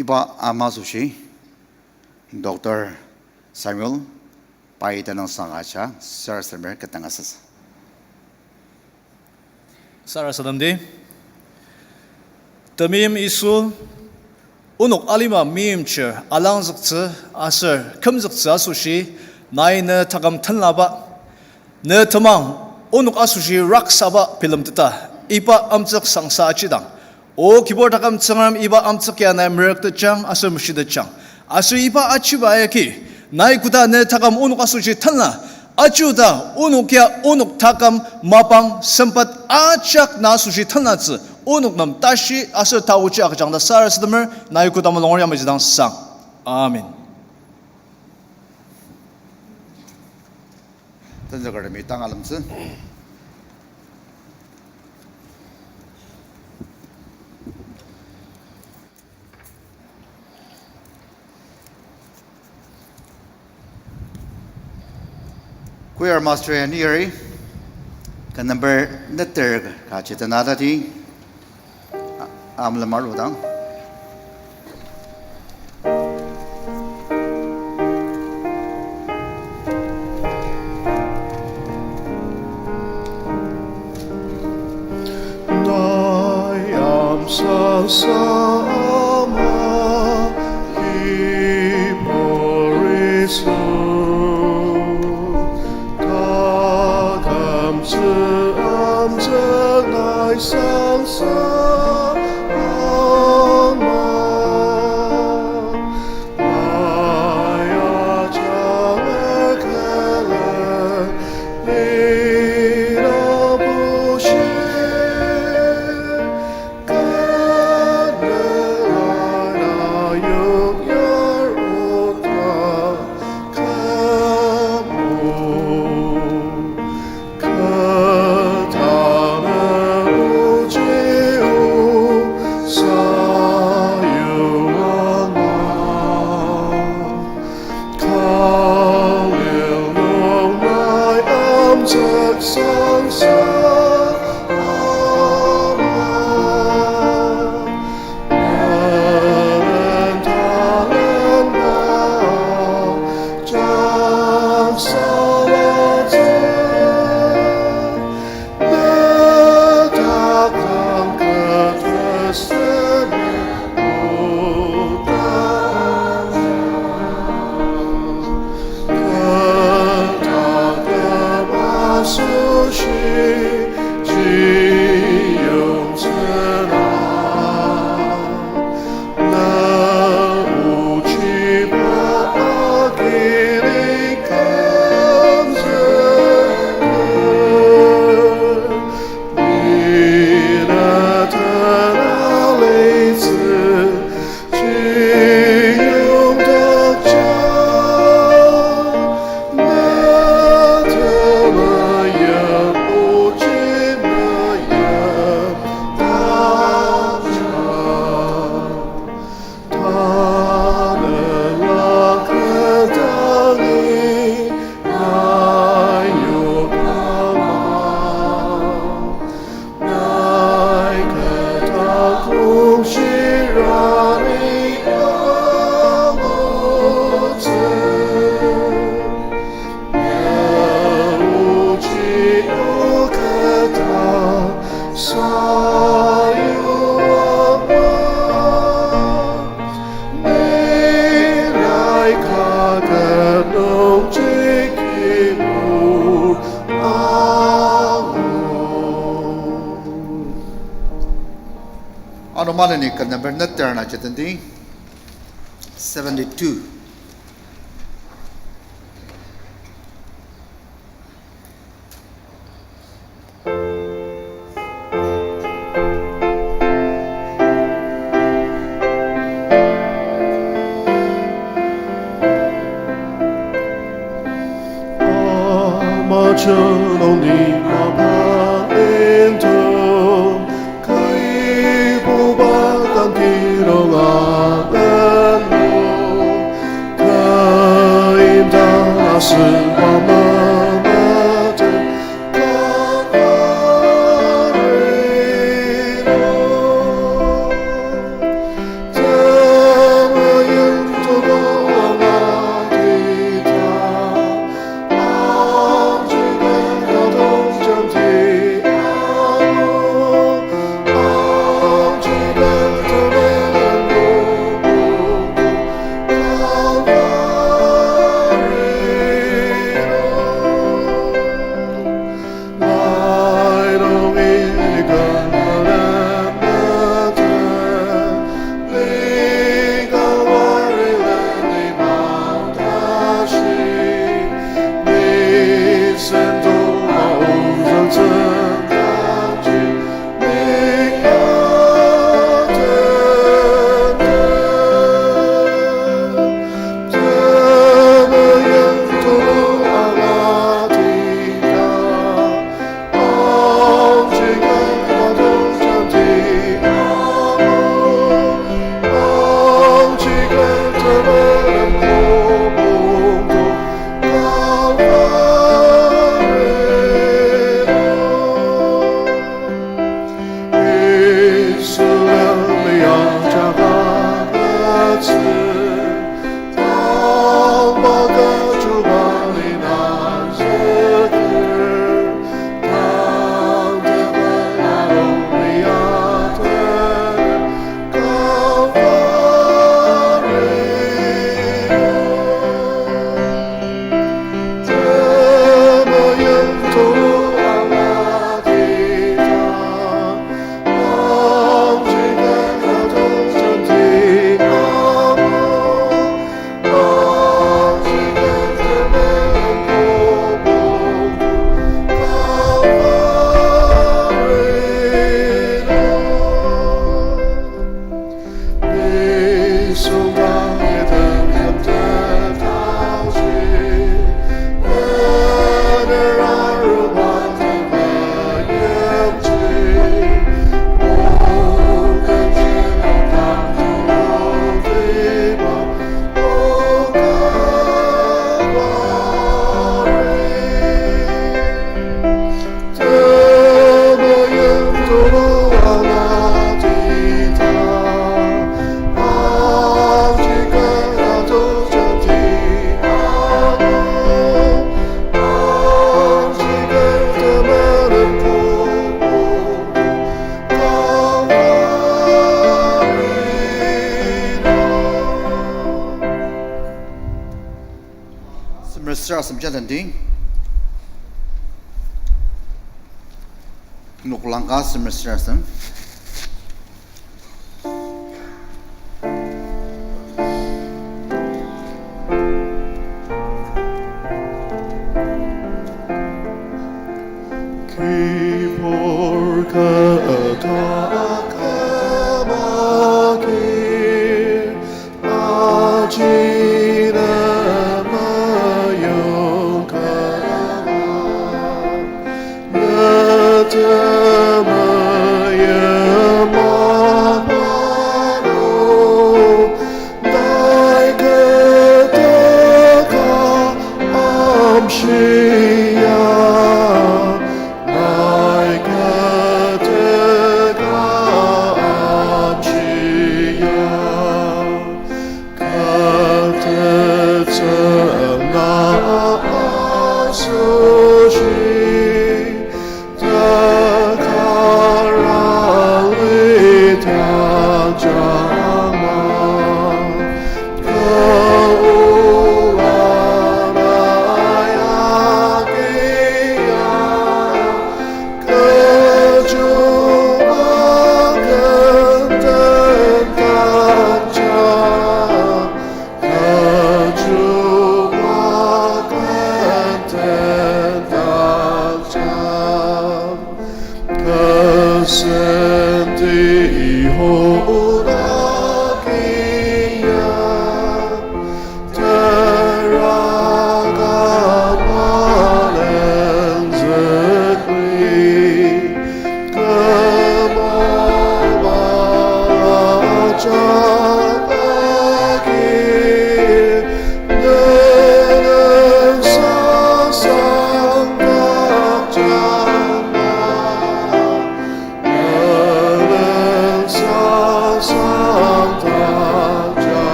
Iba Amasushi, Dr. Samuel, Paitanang Sangacha, Sir Samer Katangasas. Sarah Sadamdi, Tamim Isu, Unuk Alima Mimcher, Alang Zakze, Aser, Kum Zakze Asushi, Naina Tagam Tanlaba, Ne tamang onuk asushi rak saba film tita ipa amtsak sangsa achidang. O kibor takam tsangaram iba amtsak ya na merak chang asu mushida chang. Asu ipa achiba ayaki. Nai kuta ne takam onuk asushi tanla. Achuda onuk ya onuk takam mapang sempat achak na sushi tanla zi. Onuk nam tashi asu tawuchi akajang da saras demer nai kuta malongor yamajidang sang. Amin. 真这个人没当啊，冷子。Queer Master and Yuri, kan number netter ka cita nada ti am lamar udang. Sama Kiporisu Takam Seam Zenai Sangsa Ama Maya Jamekele Lira Bushe Ano malam ni kan number netter na cita ti 72. Amaçın ni mapalento kai bubakan tirong agano kai dasi mamamate kakarino tamayin tolong atita Jam 자든지 녹랑가 스미스라슨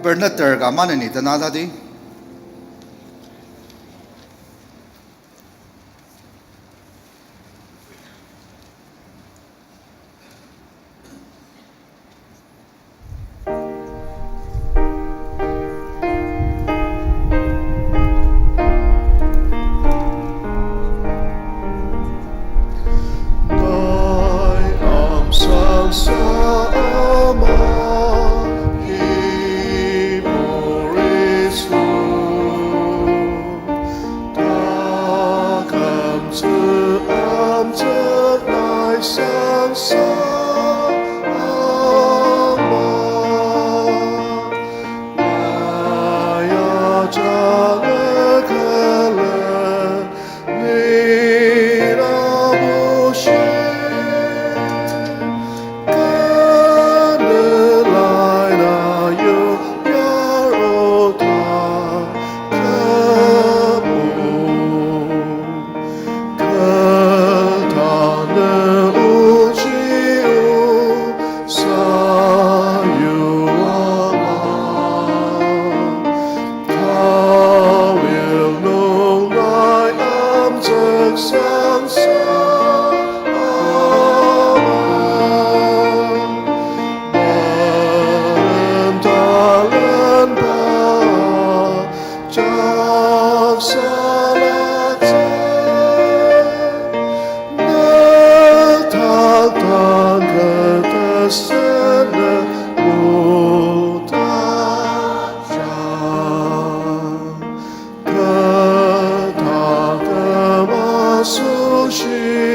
Bernater kamane ni tanada di 수시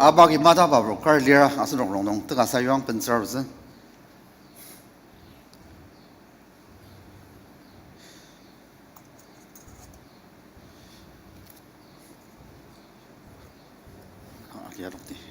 아바기 마다바로 깔리라 아스롱롱롱 뜨가 사유왕 번저르즈 기아롭디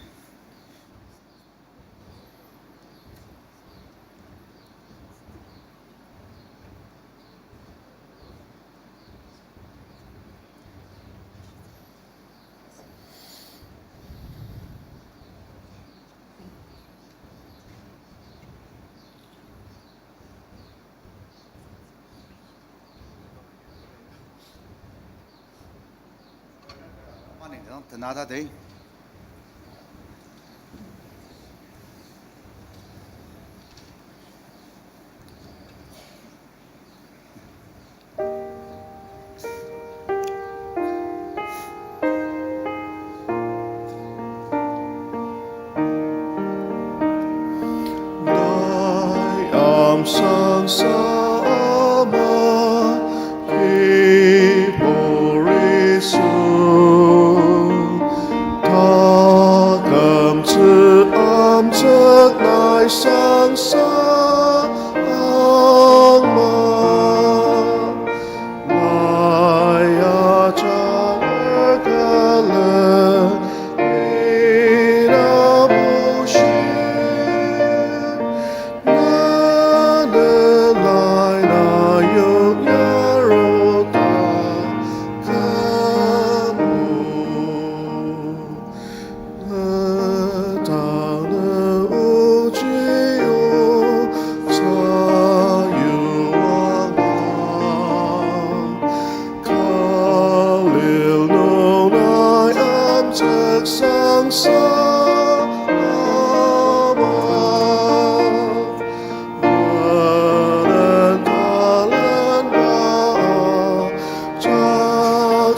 나다 돼. 나의 암상 삼아 기버리소 다감즈 암적 나의 상상마 나야 장을 갈래 이라보시 나는 라이나 육야로다 가무 나는 우지요 자유왕아 갈릴 노나의 암적 상상마 나는 달란다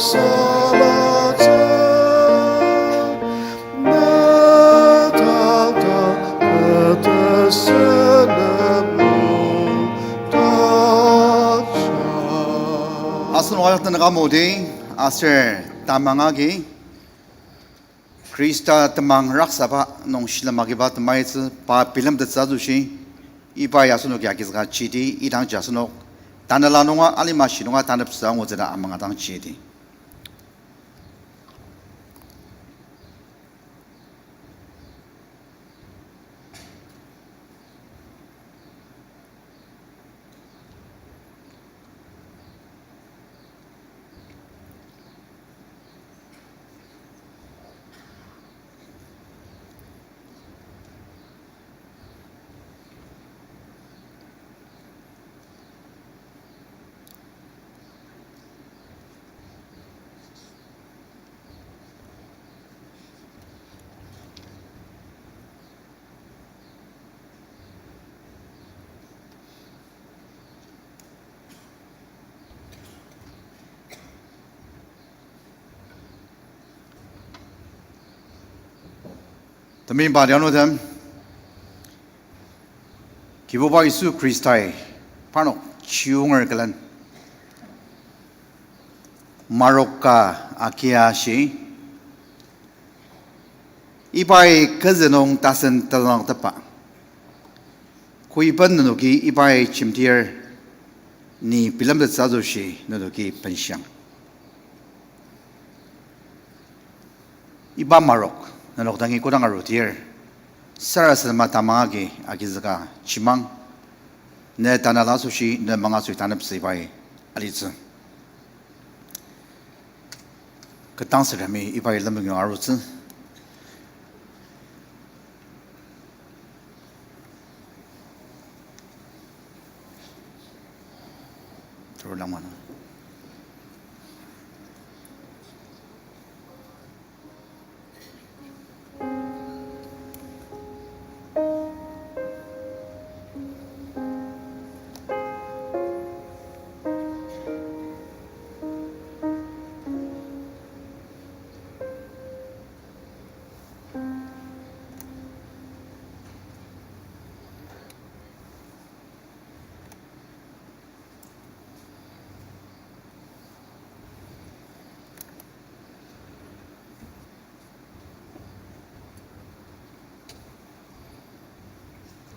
작살하자 내 당당 그 뜻은 닥쳐 아스노가였던 가모디 아셀 다망하기 크리스타 담망 락사바 농실마기바 마이츠 바 빌름드 자주시 이바 야스노기 아기즈가 지디 이당 자스노 다날라노가 알리마시노가 단읍상 오즈라 아망아당 지디 더민 바리아노담 기보바 이수 크리스타의 바로 치웅을 글은 마로카 아키아시 이바의 거즈농 따선 떠랑 뜻바 구이번 누누기 이바의 침티어 니 빌름드 자주시 누누기 번샹 이바 마록 나노당이 고당아로 디얼 사라스마 다망하기 아기즈가 지망 내 다나라수시 내 망아수이 단읍스이바이 알리즈 그 당스람이 이바이 럼병 아루즈 들어랑만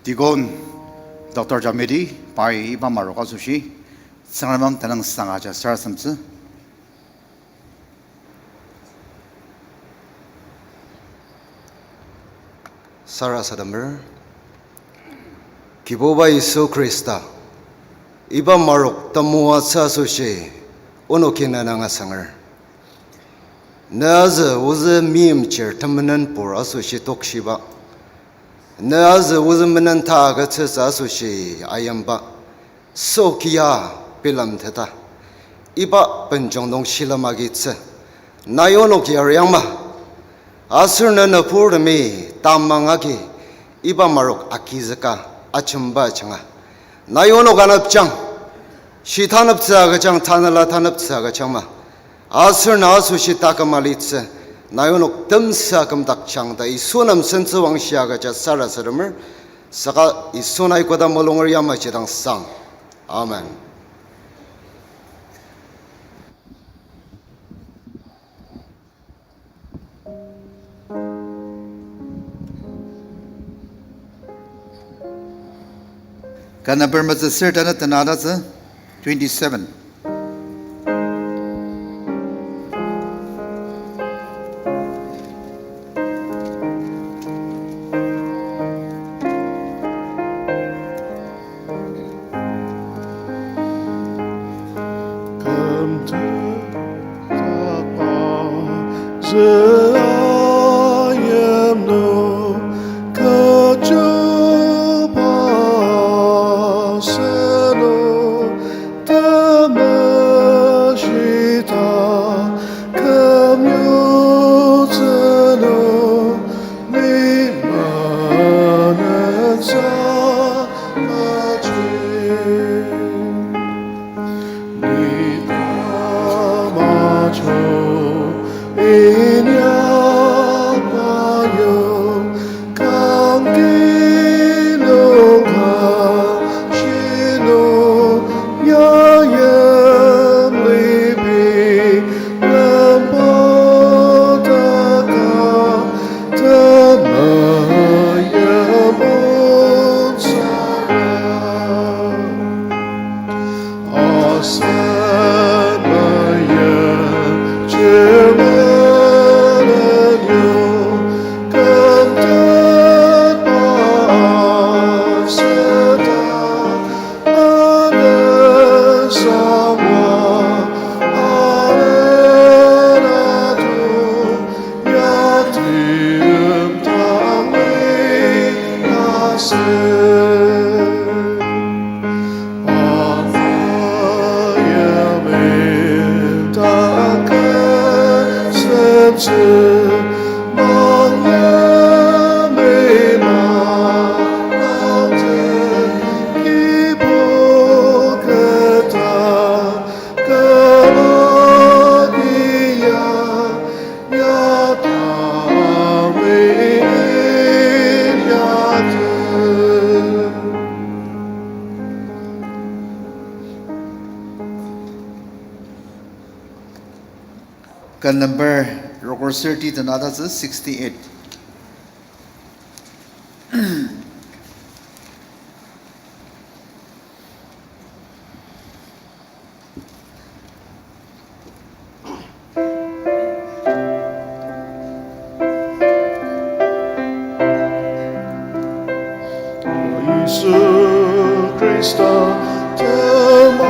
Digon Dr. Jamedi pai iba maroka sushi sangamang tanang sangaja sarasamtsu Sarah Sadamer Kiboba Isu Krista Iba Marok Tamua Sasushi Onokina Nanga Sanger Naza was a meme chair Tamanan Pur Asushi Tokshiba Naza was a Menantaga Asushi Ayamba Sokia Pilam Teta Iba Penjondong Shilamagitse Nayonoki Ariama Asur na pur me tamangaki iba marok akizaka achamba changa nayono ganap chang shitanap tsaga chang tanala tanap tsaga changma asur na asu shitaka malitse nayono tamsa kam tak chang da isunam sensu wang shiaga cha sara saramer saka isunai koda molongor yama chidang sang amen. Kana bermasa sertana tanada sa 27. Come to the I am no Kajaba Seno Tamashita Kamyutano Limanatsa Kan number record 30 tanada sa 68. Isu Krista Tamaroli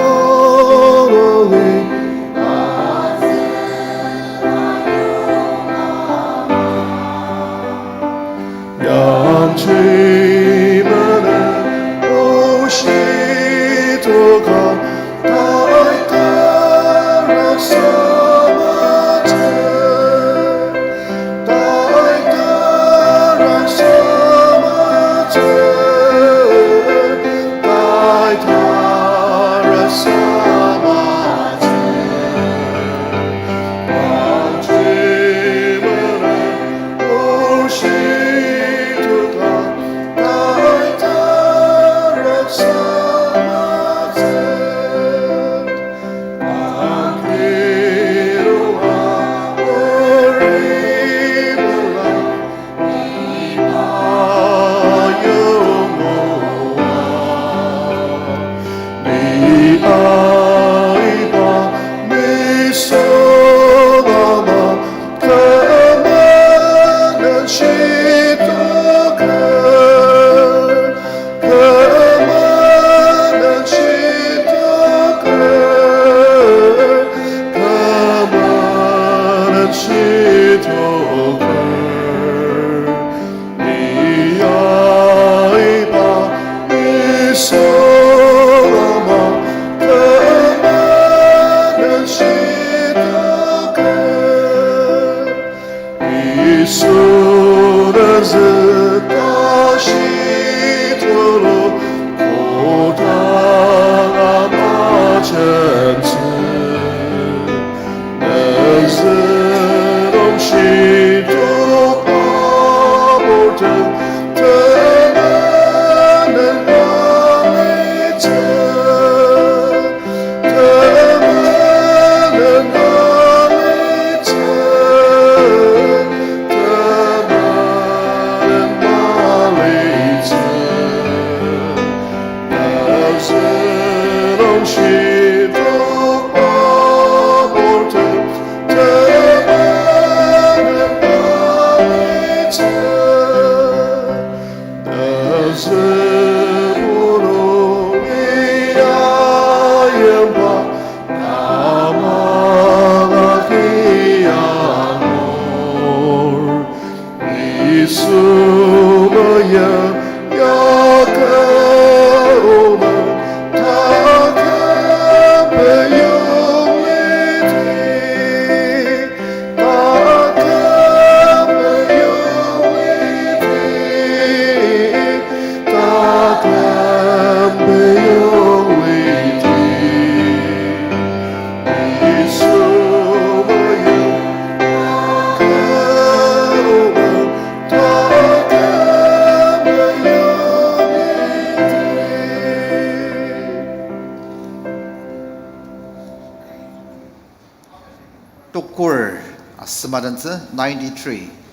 Tukur Asmadanza 93.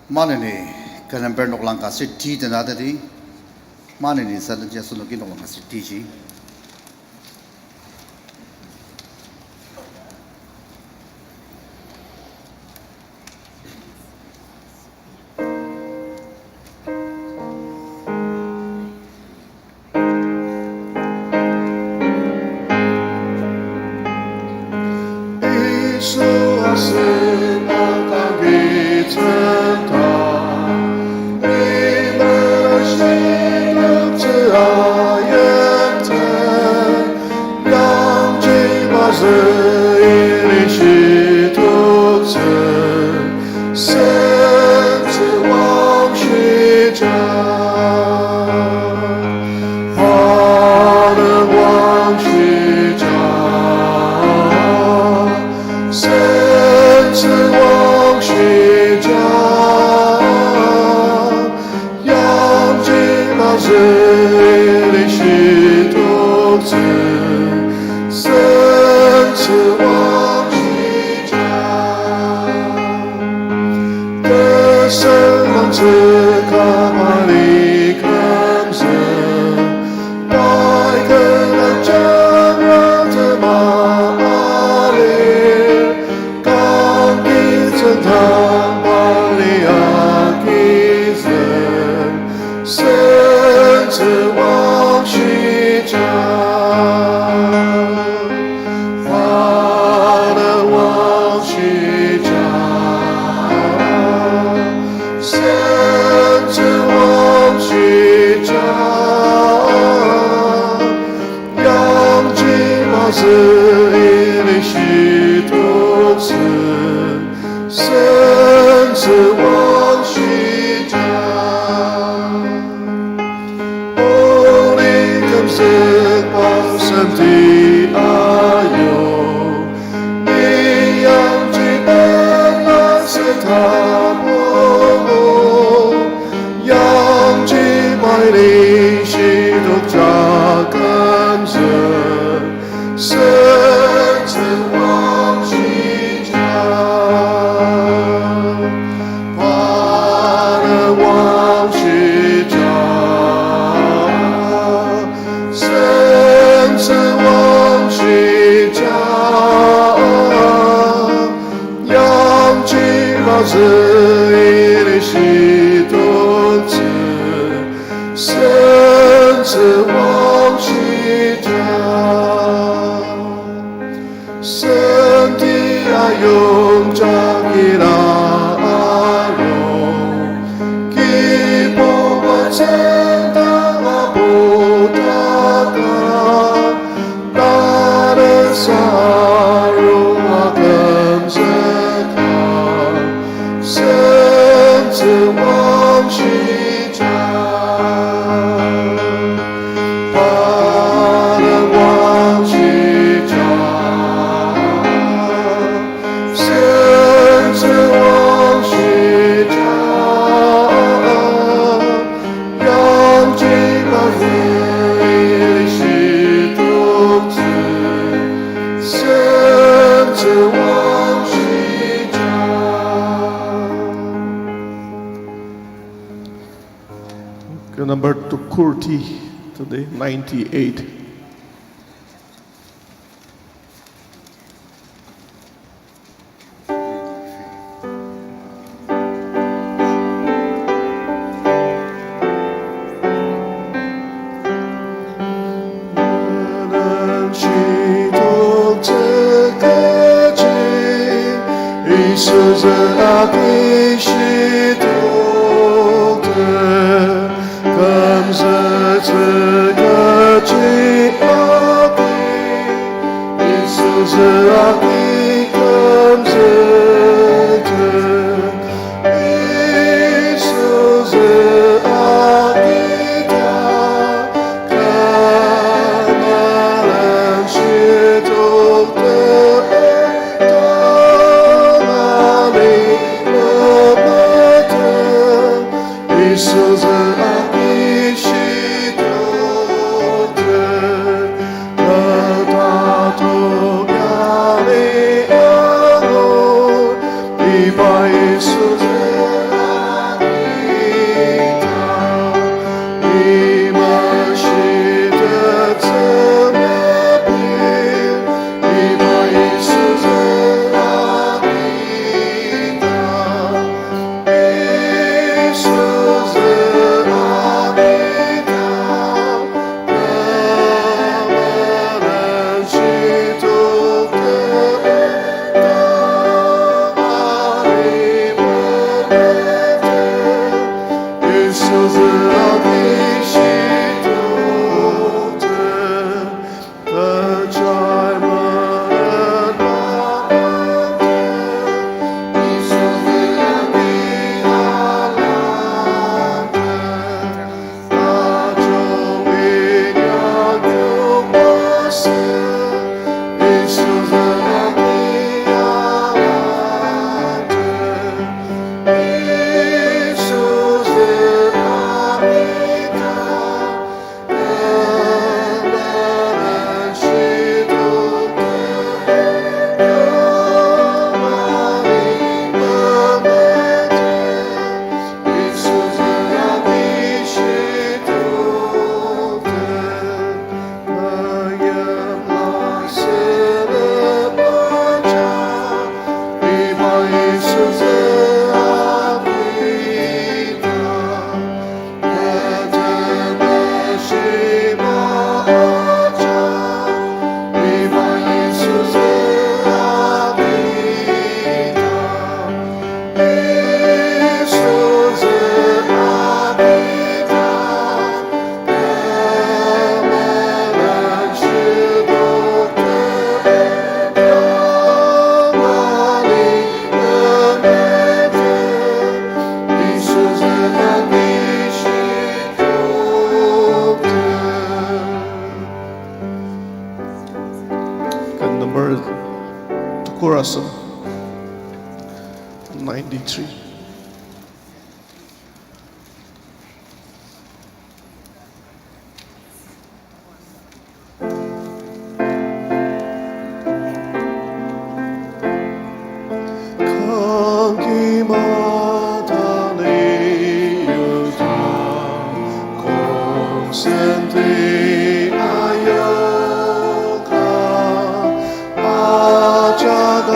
Manini kanan bernok langka siti dan ada di manini sadan dia sunuki nok langka siti ji. Number 240 today, 98. Jesus, I wish you chorus 93. 강기마다 내려다 공생되하여가 아자가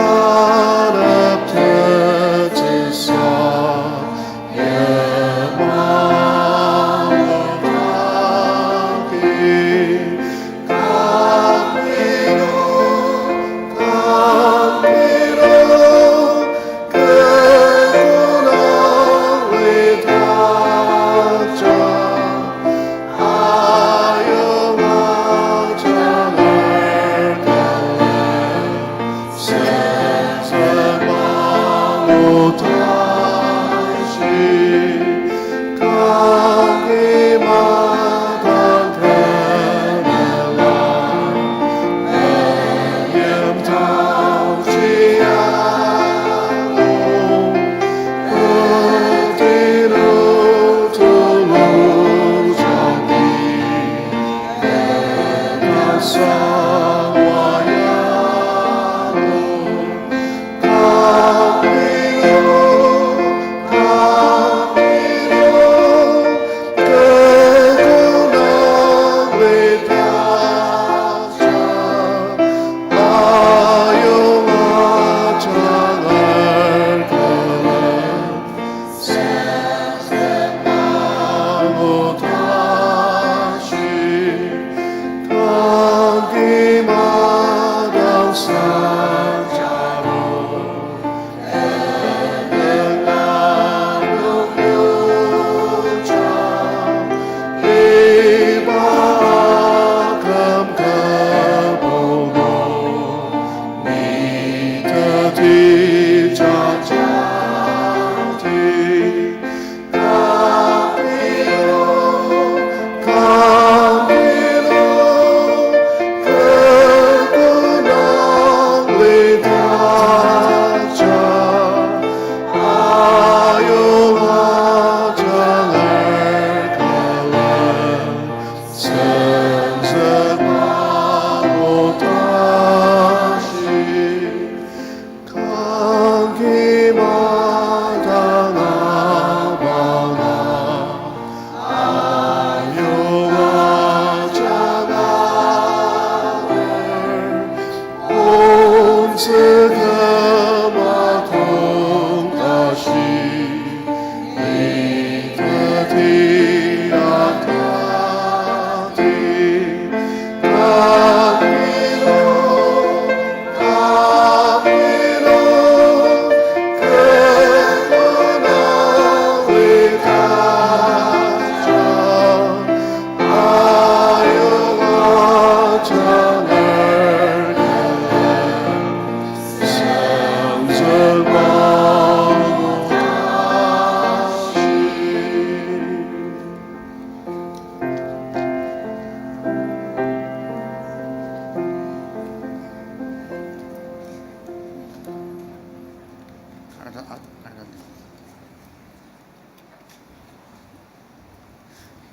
납태지사 예마오다기 강비로 하여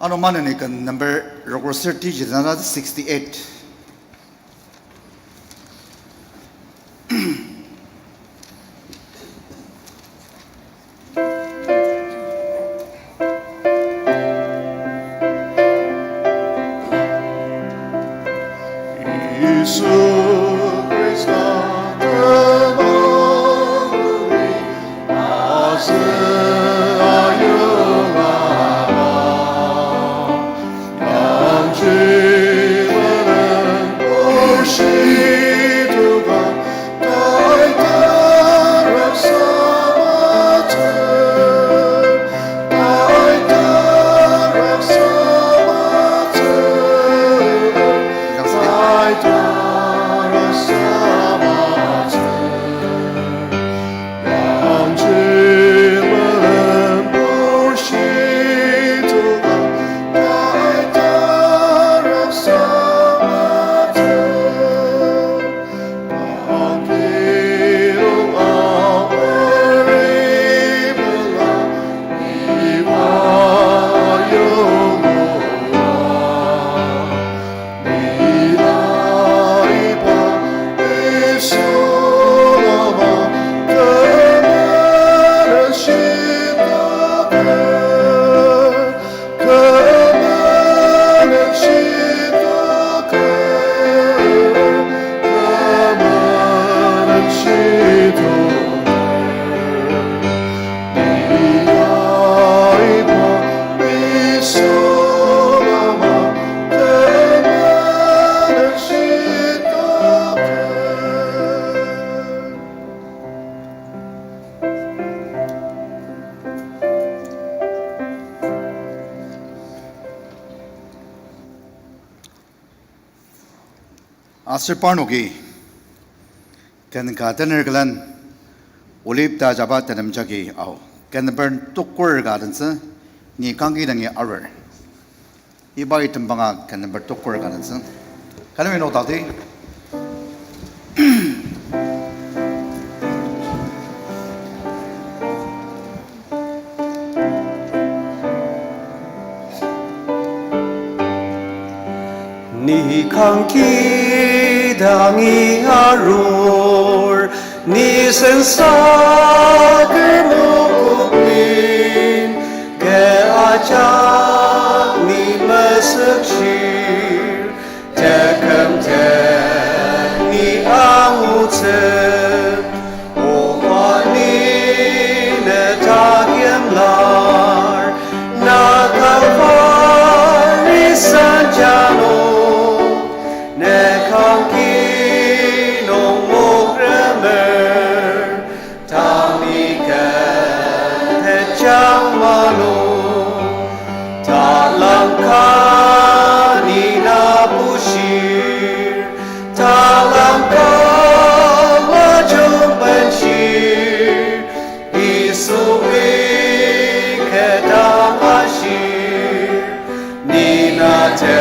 Ano mana ni kan number rokor 30 jana 68. 예수 그리스도 그만으리 아스아유나라 양지만은 불시두가 달달한 사마트 달달한 사마트 양질만한 불시두가 달달한 사마트 안기로 아무리 불러 이와 영원아 미라이바 이소나마 그만은 시도게 그만은 시도게 그만은 시도게 미라이바 이소나마 그만은 시도게 Asirparnogi kan gadener glan olip da jaba tanam jagi au kan burn tukur gaden se ni kangi dangi arwer iba item banga kan ber tukur gaden se kan me no tati Ni kanki dangi arur ni sensaker mukupin ke ajak ni mesukshir tekem te ni angutse omani ne tagyam lar na kalvari sanjano ne kanki no mokremer tamika te chamano talamka ni na bushir talamka wajum banshir isu kedam ashir ni na te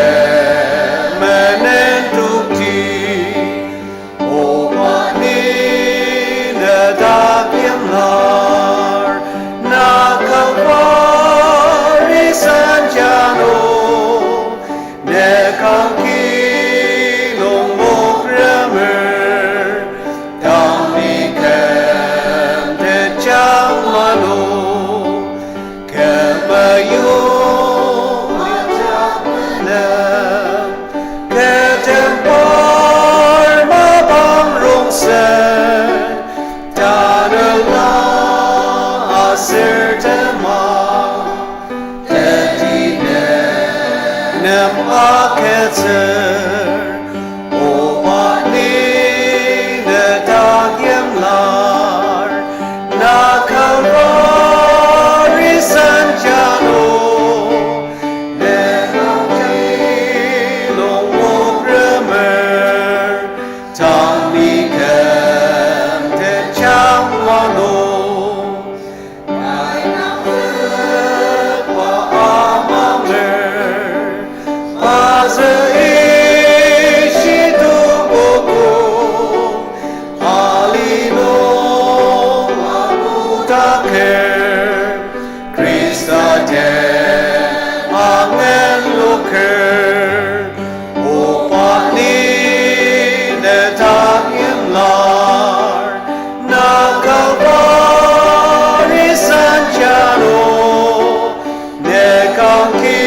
ker opa ni ne takim lar na kalvari sanjano ne kanki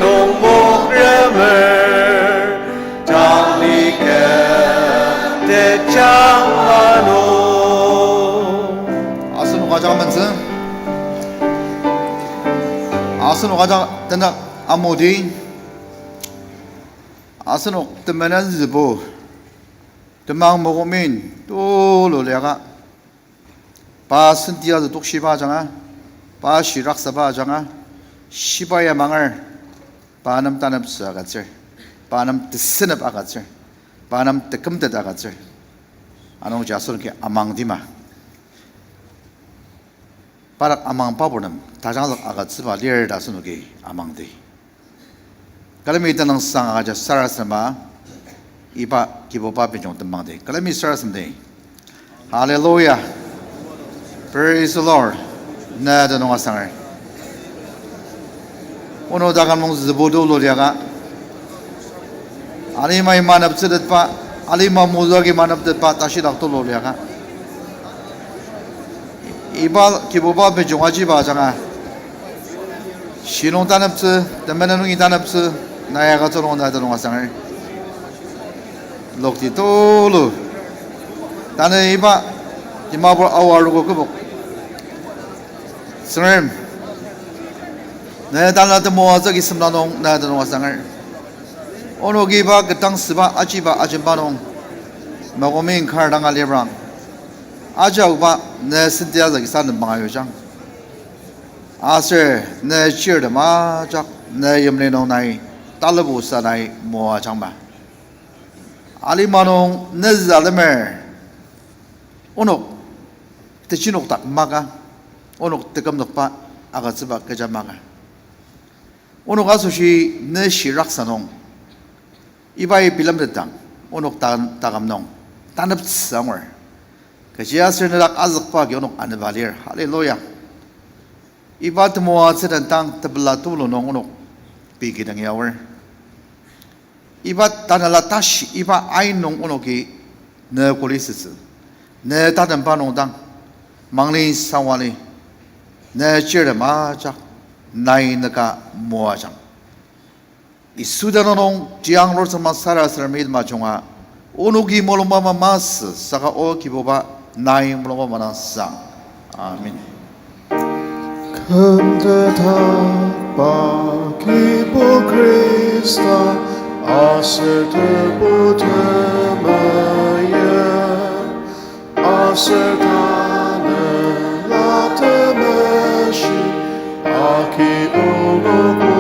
no mokremer tanike de chamano 아스노 가자면서 아스노 가자 된다 아모디 아스노 때문에 지보 때망 먹으면 또 놀래가 바슨디아도 독시바잖아 바시락사바잖아 시바야 망을 바남 따납스 아가질 바남 뜻스납 아가질 바남 뜨끔듯 아가질 아노 자소는 아망디마 바락 아망 바보는 다장석 아가츠바 리얼 다스노기 아망디 kalami tanang sang aja sarasama iba kiboba pinjong temangde kalami sarasande hallelujah praise the lord na danong asangar ono dagan mong zbodo loriaga ali mai manap sedet pa ali ma muzagi manap det pa tashi dakto loriaga 이바 기보바 베종아지 바장아 신용 단업스 담배나능이 단업스 나야가 저런 나더런 화상을 록디 또루 나는 이바 이마볼 아와르고 그복 스님 내 달라도 모아서 있음나농 나더런 화상을 오늘 기바 그땅 스바 아지바 아진바농 먹으면 칼당 알리브랑 아자우바 내 신디아자기 사는 방아요장 아서 내 지르 마작 내 염내노 나이 달러부사 나이 모아장바 알리마농 내 잘레메 오노 대신옥 딱 마가 오노 뜨끔넉바 아가츠바 그자 마가 오노 가수시 내 시락사농 이바이 빌람드당 오노 따감농 단업상월 Kejiasir nilak azak pagi onok anivalir. Haleluya. Ibat muat sedentang tebelatu lonong onok pigi dang yawer. Ibat tanalatash iba ainong onoki ne kulisis. Ne tadan panong dang mangli sawali ne chire majak nai naka muajang. Isudanong jiang lor sama sarasar mid majunga onogi molomama mas saka o kiboba 나이 물어봐 만났상 아멘 근데다 바기보 그리스다 아세드보 드마야 아세다네 라테메시 아키 오고고